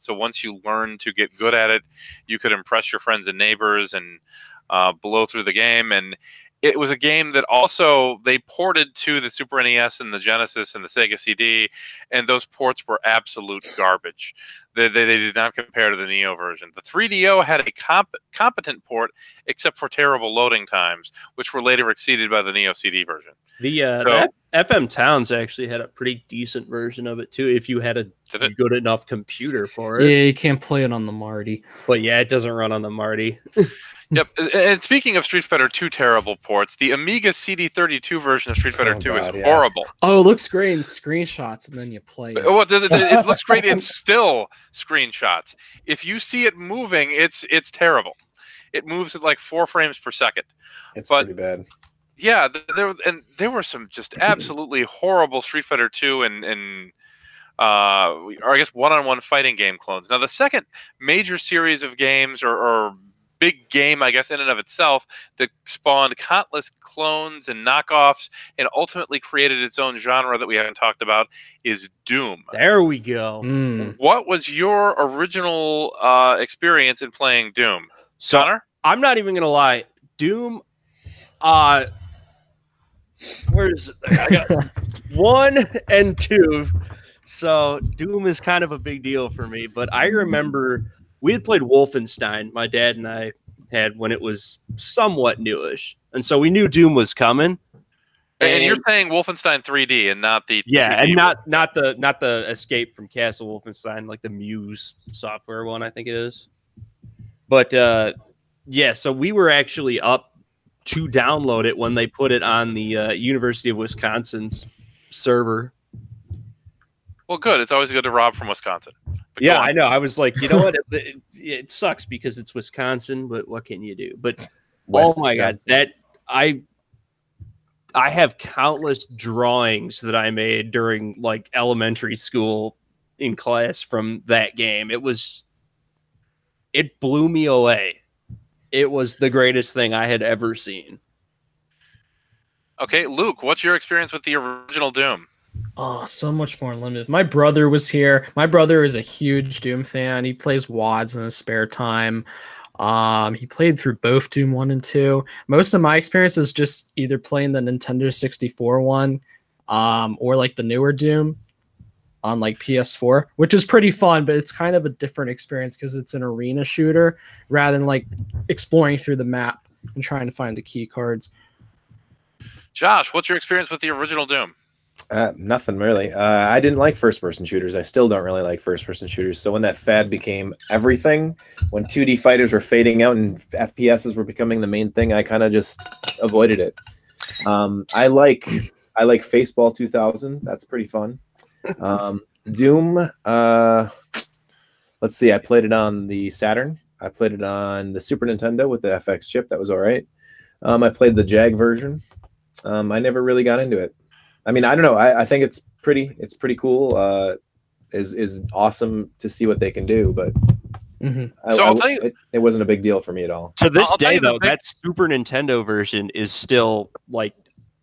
So once you learned to get good at it, you could impress your friends and neighbors and blow through the game. And it was a game that also they ported to the Super NES and the Genesis and the Sega CD, and those ports were absolute garbage. They did not compare to the Neo version. The 3DO had a competent port, except for terrible loading times, which were later exceeded by the Neo CD version. The FM Towns actually had a pretty decent version of it too, if you had a good enough computer for it. Yeah, you can't play it on the Marty. But yeah, it doesn't run on the Marty. Yep, and speaking of Street Fighter 2 terrible ports, the Amiga CD32 version of Street Fighter 2 is horrible. Oh, it looks great in screenshots, and then you play it. Well, it looks great in still screenshots. If you see it moving, it's terrible. It moves at like 4 frames per second. It's pretty bad. Yeah, there were some just absolutely horrible Street Fighter 2 and or I guess one-on-one fighting game clones. Now, the second major series of games or big game, I guess, in and of itself, that spawned countless clones and knockoffs and ultimately created its own genre that we haven't talked about is Doom. There we go. What was your original experience in playing Doom? So, Connor? I'm not even going to lie. Doom, where's I got 1 and 2. So Doom is kind of a big deal for me, but I remember we had played Wolfenstein, my dad and I had, when it was somewhat newish. And so we knew Doom was coming. And you're saying Wolfenstein 3D and not the 2D and not Wolfenstein. the Escape from Castle Wolfenstein, like the Muse software one, I think it is. But yeah, so we were actually up to download it when they put it on the University of Wisconsin's server. Well, good. It's always good to rob from Wisconsin. But yeah, I know. I was like, you know what? It sucks because it's Wisconsin, but what can you do? But oh my God, that I have countless drawings that I made during like elementary school in class from that game. It blew me away. It was the greatest thing I had ever seen. Okay, Luke, what's your experience with the original Doom? Oh, so much more limited. My brother was here. My brother is a huge Doom fan. He plays WADs in his spare time. He played through both Doom 1 and 2. Most of my experience is just either playing the Nintendo 64 one, or like the newer Doom on like PS4, which is pretty fun, but it's kind of a different experience because it's an arena shooter rather than like exploring through the map and trying to find the key cards. Josh, what's your experience with the original Doom? Nothing really. I didn't like first-person shooters. I still don't really like first-person shooters. So when that fad became everything, when 2D fighters were fading out and FPSs were becoming the main thing, I kind of just avoided it. I like Faceball 2000. That's pretty fun. Doom. Let's see. I played it on the Saturn. I played it on the Super Nintendo with the FX chip. That was all right. I played the Jag version. I never really got into it. I mean, I don't know. I think it's pretty cool. Is awesome to see what they can do, but I'll tell you, it wasn't a big deal for me at all. To this day, though, that Super Nintendo version is still like,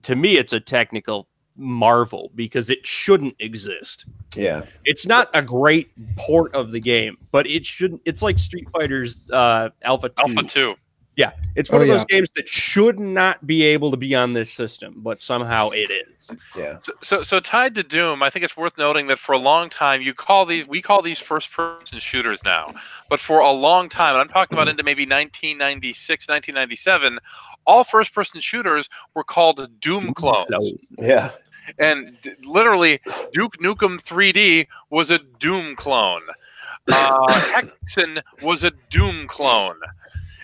to me, it's a technical marvel because it shouldn't exist. Yeah, it's not a great port of the game, but it shouldn't. It's like Street Fighter's Alpha 2. Alpha 2. Yeah, it's one of those games that should not be able to be on this system, but somehow it is. Yeah. So tied to Doom, I think it's worth noting that for a long time we call these first-person shooters now, but for a long time, and I'm talking about into maybe 1996, 1997, all first-person shooters were called Doom clones. Yeah. And literally, Duke Nukem 3D was a Doom clone. Hexen was a Doom clone.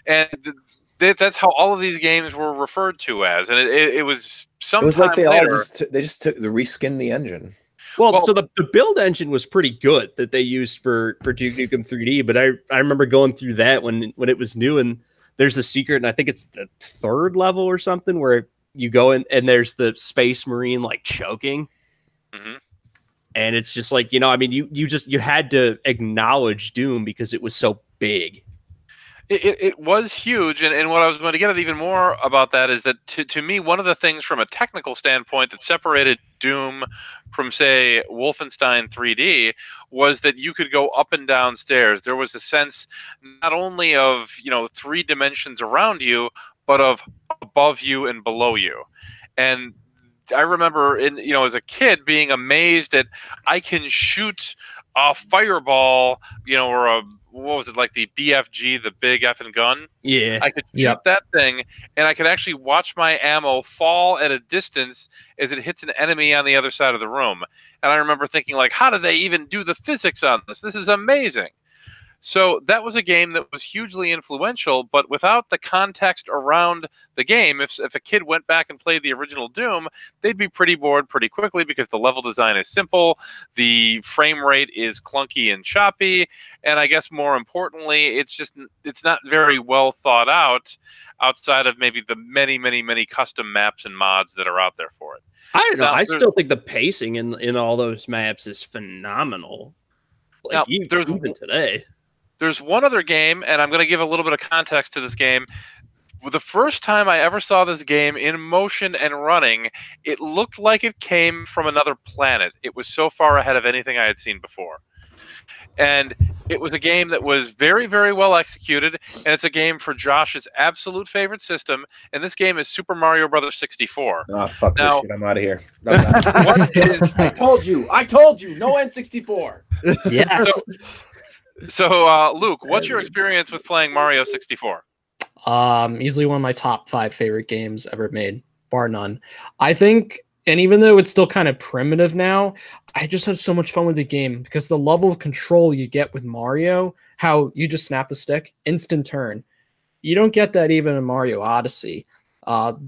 And that's how all of these games were referred to as, and it was sometime it was like they later, all just took the reskinned the engine. Well, so the build engine was pretty good that they used for Duke Nukem 3D, but I remember going through that when it was new, and there's a secret, and I think it's the 3rd level or something where you go in and there's the Space Marine like choking. Mm-hmm. And it's just like, I mean, you had to acknowledge Doom because it was so big. It was huge, and what I was going to get at even more about that is that to me, one of the things from a technical standpoint that separated Doom from, say, Wolfenstein 3D was that you could go up and down stairs. There was a sense not only of 3 dimensions around you, but of above you and below you. And I remember as a kid being amazed that I can shoot a fireball, or what was it, like the BFG, the big effing gun? Yeah. I could shoot that thing, and I could actually watch my ammo fall at a distance as it hits an enemy on the other side of the room. And I remember thinking, like, how did they even do the physics on this? This is amazing. So that was a game that was hugely influential, but without the context around the game, if a kid went back and played the original Doom, they'd be pretty bored pretty quickly because the level design is simple, the frame rate is clunky and choppy, and I guess more importantly, it's not very well thought out outside of maybe the many, many, many custom maps and mods that are out there for it. I don't know. I still think the pacing in all those maps is phenomenal. Like, even today. There's one other game, and I'm going to give a little bit of context to this game. The first time I ever saw this game in motion and running, it looked like it came from another planet. It was so far ahead of anything I had seen before. And it was a game that was very, very well executed, and it's a game for Josh's absolute favorite system, and this game is Super Mario Bros. 64. Oh, fuck this shit. I'm out of here. I told you, no N64. Yes. So, Luke, what's your experience with playing Mario 64? Easily one of my top 5 favorite games ever made, bar none. I think, and even though it's still kind of primitive now, I just have so much fun with the game because the level of control you get with Mario, how you just snap the stick, instant turn. You don't get that even in Mario Odyssey.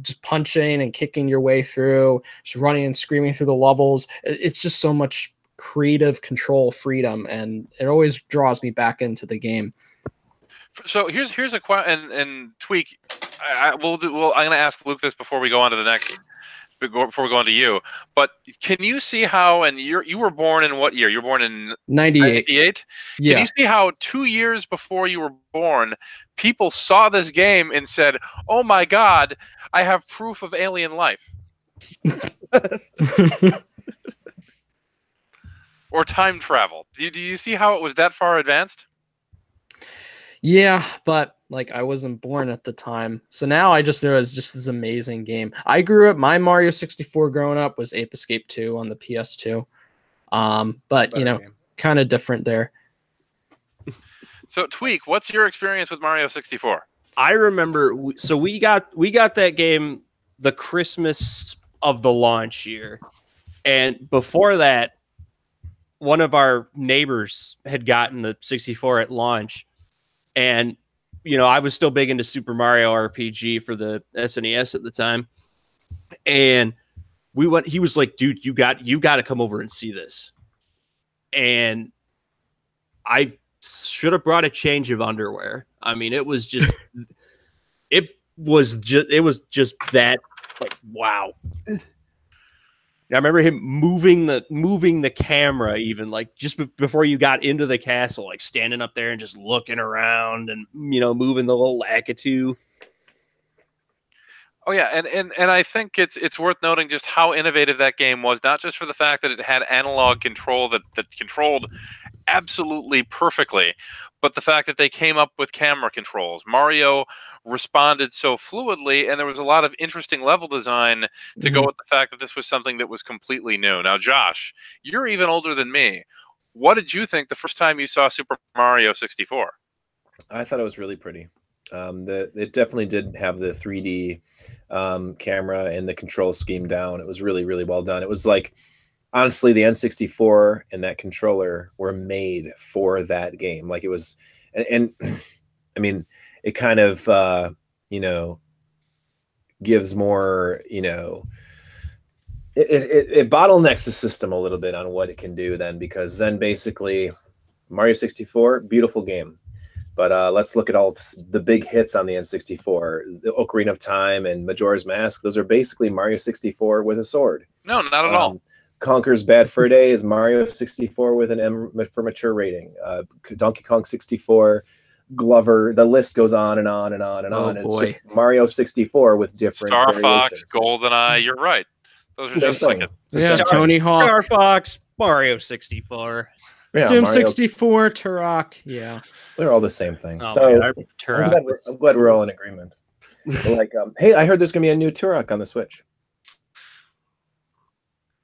Just punching and kicking your way through, just running and screaming through the levels. It's just so much creative control freedom, and it always draws me back into the game. So here's a question, and Tweak, I'm going to ask Luke this before we go on to the next, before we go on to you. But can you see how? And you were born in what year? You were born in 98. Yeah. Can you see how 2 years before you were born, people saw this game and said, "Oh my God, I have proof of alien life." Or time travel. Do you see how it was that far advanced? Yeah, but like I wasn't born at the time. So now I just know it's just this amazing game. I grew up, my Mario 64 growing up was Ape Escape 2 on the PS2. But kind of different there. So Tweak, what's your experience with Mario 64? I remember, so we got that game the Christmas of the launch year. And before that, one of our neighbors had gotten the 64 at launch, and I was still big into Super Mario RPG for the SNES at the time, and we went. He was like, "Dude, you got to come over and see this," and I should have brought a change of underwear. I mean, it was just that, like, wow. I remember him moving the camera, even like just before you got into the castle, like standing up there and just looking around and moving the little Lakitu. Oh yeah, and I think it's worth noting just how innovative that game was, not just for the fact that it had analog control that controlled absolutely perfectly, but the fact that they came up with camera controls. Mario responded so fluidly, and there was a lot of interesting level design to go with the fact that this was something that was completely new. Now, Josh, you're even older than me. What did you think the first time you saw Super Mario 64? I thought it was really pretty. It definitely did have the 3D camera and the control scheme down. It was really, really well done. It was like, honestly, the N64 and that controller were made for that game. Like it was, and I mean, it kind of, gives more, it bottlenecks the system a little bit on what it can do then, because then basically Mario 64, beautiful game. But let's look at all the big hits on the N64. The Ocarina of Time and Majora's Mask. Those are basically Mario 64 with a sword. No, not at all. Conker's Bad Fur Day is Mario 64 with an M for mature rating. Donkey Kong 64, Glover. The list goes on and on and on and on. It's just Mario 64 with different Star variations. Fox, GoldenEye. You're right. Those are just like Tony Hawk, Star Fox, Mario 64. Yeah, Doom Mario, 64, Turok. Yeah, they're all the same thing. Oh, So man, I'm glad we're all in agreement. Like, hey, I heard there's gonna be a new Turok on the Switch.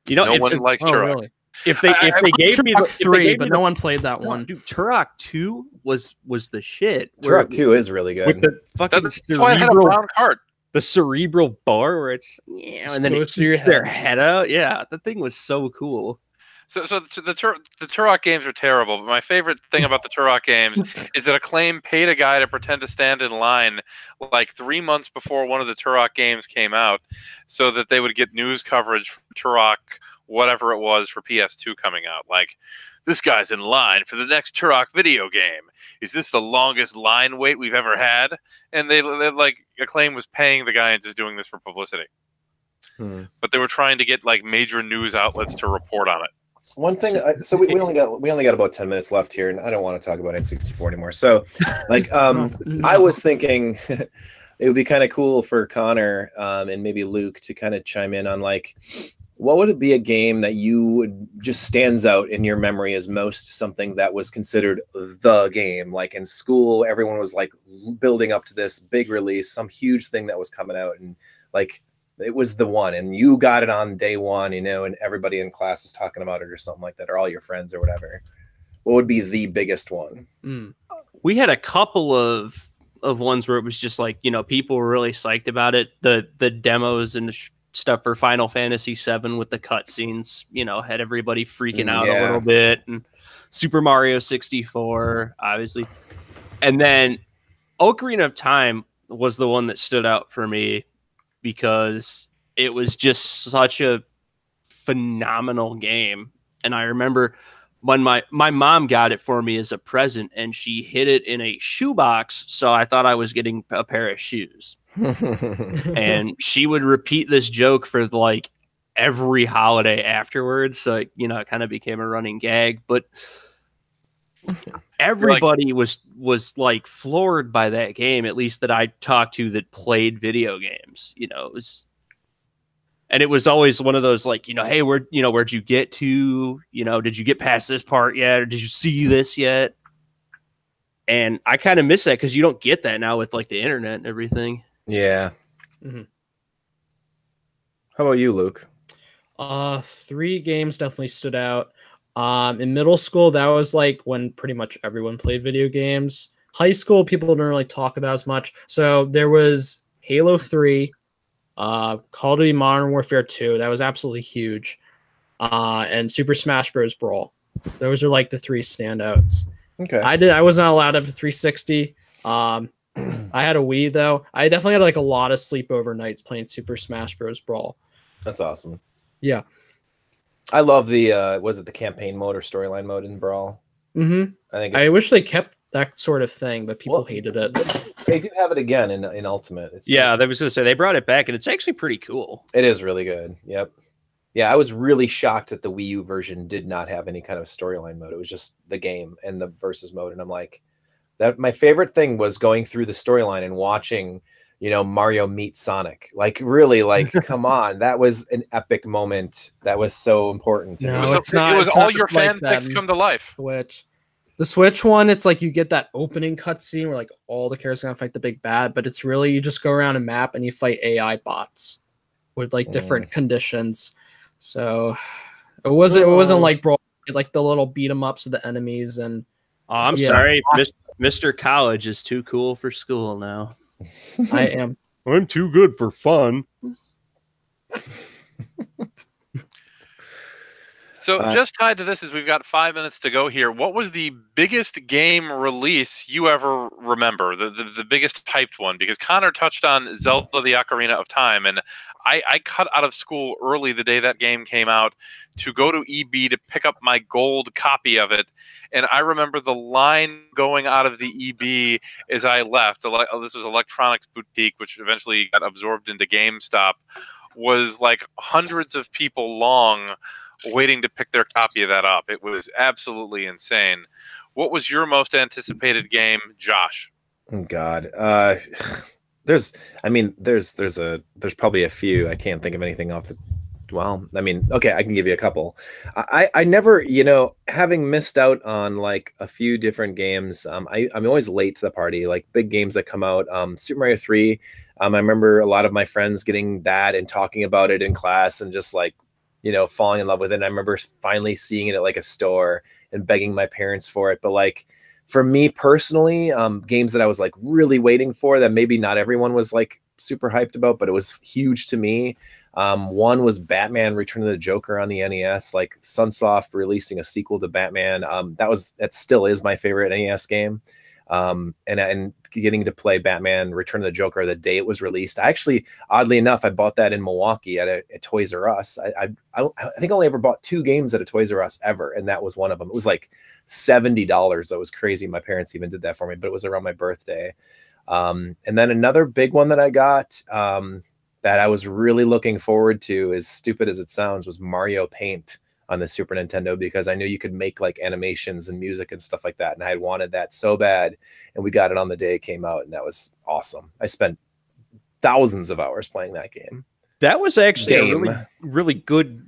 You know, no one likes Turok. Really? if they gave me the three, but no one played that one. Dude, Turok 2 was the shit. Turok 2 is really good. With the fucking That's why it had a brown card. the cerebral bar where it's and then it goes through your shoots their head. head out. Yeah, that thing was so cool. So the Turok games are terrible, but my favorite thing about the Turok games is that Acclaim paid a guy to pretend to stand in line like 3 months before one of the Turok games came out so that they would get news coverage from Turok, whatever it was, for PS2 coming out. Like, this guy's in line for the next Turok video game. Is this the longest line wait we've ever had? And they like, Acclaim was paying the guy and just doing this for publicity. But they were trying to get like major news outlets to report on it. One thing, so we only got about 10 minutes left here, and I don't want to talk about N64 anymore. So, like, I was thinking it would be kind of cool for Connor and maybe Luke to kind of chime in on, like, what would it be a game that you would just stands out in your memory as most something that was considered the game? Like in school, everyone was like building up to this big release, some huge thing that was coming out, and like, it was the one, and you got it on day one, you know, and everybody in class was talking about it or something like that, or all your friends or whatever. What would be the biggest one? We had a couple of ones where it was just like, you know, people were really psyched about it. The demos and stuff for Final Fantasy VII with the cutscenes, you know, had everybody freaking out a little bit. And Super Mario 64, obviously. And then Ocarina of Time was the one that stood out for me, because it was just such a phenomenal game. And I remember when my mom got it for me as a present, and she hid it in a shoebox, so I thought I was getting a pair of shoes. And she would repeat this joke for like every holiday afterwards, so you know, it kind of became a running gag. But everybody was like floored by that game, at least that I talked to that played video games. You know, it was always one of those like, you know, hey, where'd you get to? You know, did you get past this part yet? Or did you see this yet? And I kind of miss that, because you don't get that now with like the internet and everything. Yeah. How about you, Luke? 3 games definitely stood out. In middle school, that was like when pretty much everyone played video games. High school, people didn't really talk about as much. So there was Halo 3, Call of Duty Modern Warfare 2. That was absolutely huge. And Super Smash Bros. Brawl. Those are like the 3 standouts. Okay. I was not allowed to have a 360. I had a Wii, though. I definitely had like a lot of sleepover nights playing Super Smash Bros. Brawl. That's awesome. Yeah. I love the was it the campaign mode or storyline mode in Brawl? I wish they kept that sort of thing, but people hated it. They do have it again in Ultimate. It's I was gonna say they brought it back, and it's actually pretty cool. It is really good. Yep. Yeah, I was really shocked that the Wii U version did not have any kind of storyline mode. It was just the game and the versus mode, and I'm like, that my favorite thing was going through the storyline and watching, you know, Mario meet Sonic. Like, really, like, come on. That was an epic moment. That was so important. No, It was all your fanfics come to life. The Switch one, it's like you get that opening cutscene where like all the characters are gonna fight the big bad, but it's really you just go around a map and you fight AI bots with like different conditions. So it wasn't like Brawl, like the little beat 'em ups of the enemies. And I'm sorry, Mr. College is too cool for school now. I am. I'm too good for fun. So just tied to this is we've got 5 minutes to go here. What was the biggest game release you ever remember? The biggest hyped one? Because Connor touched on Zelda: The Ocarina of Time, and I cut out of school early the day that game came out to go to EB to pick up my gold copy of it. And I remember the line going out of the EB as I left. This was Electronics Boutique, which eventually got absorbed into GameStop, was like hundreds of people long waiting to pick their copy of that up. It was absolutely insane. What was your most anticipated game, Josh? Oh God. There's probably a few. I can't think of anything off the okay, I can give you a couple. I never, having missed out on like a few different games, I'm always late to the party, like big games that come out. Super Mario 3, I remember a lot of my friends getting that and talking about it in class and just like, falling in love with it. And I remember finally seeing it at like a store and begging my parents for it. But like, for me personally, games that I was like really waiting for that maybe not everyone was like super hyped about, but it was huge to me. One was Batman Return of the Joker on the NES, like Sunsoft releasing a sequel to Batman. That still is my favorite NES game. And getting to play Batman Return of the Joker the day it was released. I actually, oddly enough, I bought that in Milwaukee at a Toys R Us. I think I only ever bought 2 games at a Toys R Us ever, and that was one of them. It was like $70. That was crazy. My parents even did that for me, but it was around my birthday. And then another big one that I got that I was really looking forward to, as stupid as it sounds, was Mario Paint on the Super Nintendo, because I knew you could make like animations and music and stuff like that. And I had wanted that so bad, and we got it on the day it came out, and that was awesome. I spent thousands of hours playing that game. That was actually a really, really good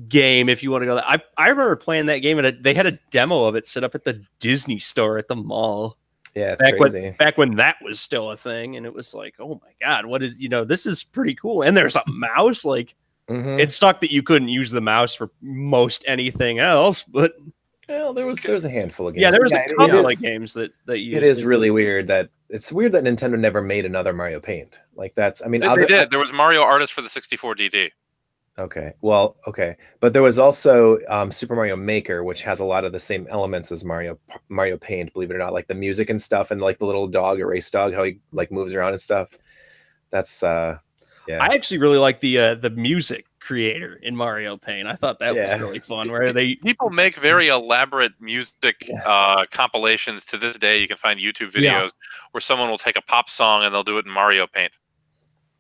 game if you want to go that. I remember playing that game, and they had a demo of it set up at the Disney store at the mall. Yeah, it's crazy. Back when that was still a thing, and it was like, oh my God, what is, this is pretty cool. And there's a mouse, like, it sucked that you couldn't use the mouse for most anything else, but well, there was a handful of games. Yeah, there was a couple of games that used it. Is really weird that Nintendo never made another Mario Paint. Like that's, I mean, they did. There was Mario Artist for the 64 DD. Okay, well, okay, but there was also Super Mario Maker, which has a lot of the same elements as Mario Paint. Believe it or not, like the music and stuff, and like the little dog, erase dog, how he like moves around and stuff. That's yeah. I actually really like the music creator in Mario Paint. I thought that was really fun. Where people make very elaborate music compilations to this day. You can find YouTube videos where someone will take a pop song and they'll do it in Mario Paint.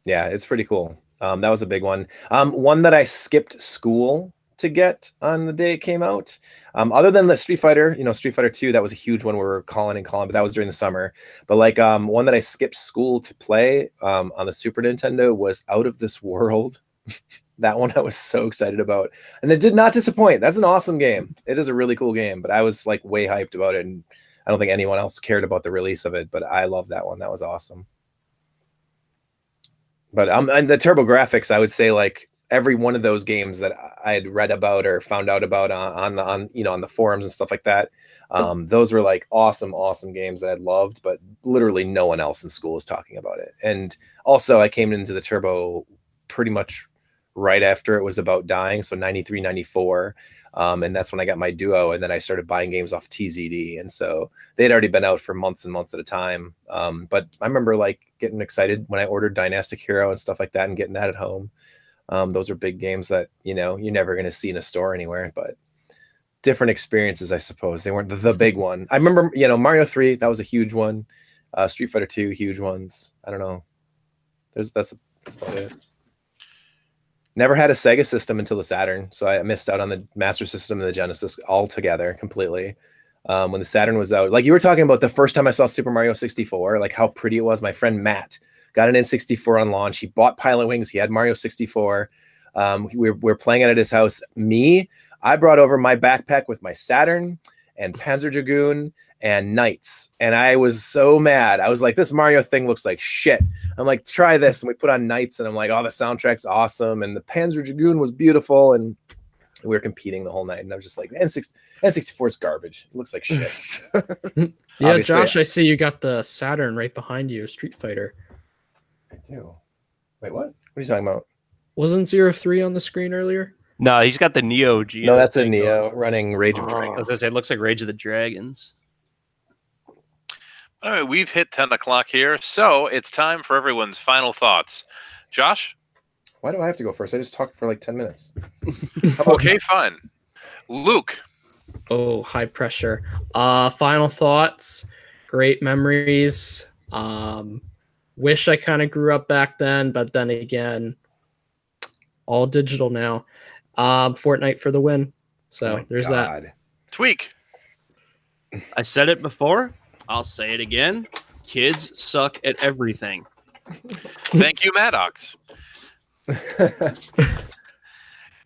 Yeah, it's pretty cool. That was a big one. One that I skipped school to get on the day it came out. Other than the Street Fighter, Street Fighter 2, that was a huge one. We were calling, but that was during the summer. But like one that I skipped school to play on the Super Nintendo was Out of This World. That one I was so excited about, and it did not disappoint. That's an awesome game. It is a really cool game, but I was like way hyped about it, and I don't think anyone else cared about the release of it, but I love that one. That was awesome. But and the TurboGrafx, I would say like every one of those games that I had read about or found out about on the forums and stuff like that, those were like awesome games that I loved, but literally no one else in school was talking about it. And also I came into the Turbo pretty much right after it was about dying, so 93, 94. And that's when I got my Duo, and then I started buying games off TZD. And so they had already been out for months and months at a time. But I remember like getting excited when I ordered Dynastic Hero and stuff like that and getting that at home. Those are big games that, you're never going to see in a store anywhere, but different experiences, I suppose. They weren't the big one. I remember, Mario 3, that was a huge one. Street Fighter 2, huge ones. I don't know. That's about it. Never had a Sega system until the Saturn, so I missed out on the Master System and the Genesis altogether, completely. When the Saturn was out, like you were talking about the first time I saw Super Mario 64, like how pretty it was. My friend Matt got an N64 on launch. He bought Pilot Wings. He had Mario 64. We were playing it at his house. I brought over my backpack with my Saturn and Panzer Dragoon and Knights. And I was so mad. I was like, this Mario thing looks like shit. I'm like, try this. And we put on Knights, and I'm like, oh, the soundtrack's awesome. And the Panzer Dragoon was beautiful. And we were competing the whole night. And I was just like, N64 is garbage. It looks like shit. Yeah, obviously, Josh, I see you got the Saturn right behind you, Street Fighter. I do. Wait, what? What are you talking about? Wasn't 03 on the screen earlier? No, he's got the Neo Geo. No, that's a thing Neo going. running Rage of I Dragons. was gonna say it looks like Rage of the Dragons. All right, we've hit 10 o'clock here, so it's time for everyone's final thoughts. Josh? Why do I have to go first? I just talked for like 10 minutes. Okay, fine. Luke? Oh, high pressure. Final thoughts. Great memories. Wish I kind of grew up back then, but then again, all digital now. Fortnite for the win. So there's that. Tweak? I said it before. I'll say it again. Kids suck at everything. Thank you, Maddox.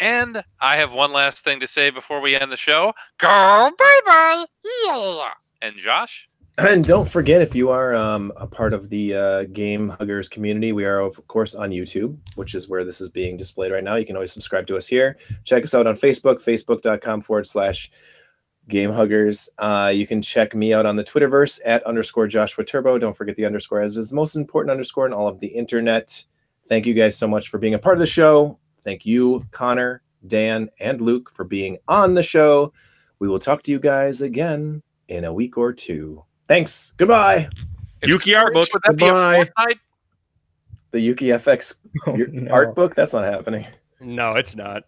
And I have one last thing to say before we end the show. Go, baby! Yeah! And Josh? And don't forget, if you are a part of the Game Huggers community, we are, of course, on YouTube, which is where this is being displayed right now. You can always subscribe to us here. Check us out on Facebook, facebook.com/GameHuggers. You can check me out on the Twitterverse at _Joshua Turbo. Don't forget the underscore, as is the most important underscore in all of the internet. Thank you guys so much for being a part of the show. Thank you, Connor, Dan, and Luke, for being on the show. We will talk to you guys again in a week or two. Thanks. Goodbye. Yuki art book. Would that be a Fortnite? The Yuki FX art book? That's not happening. No, it's not.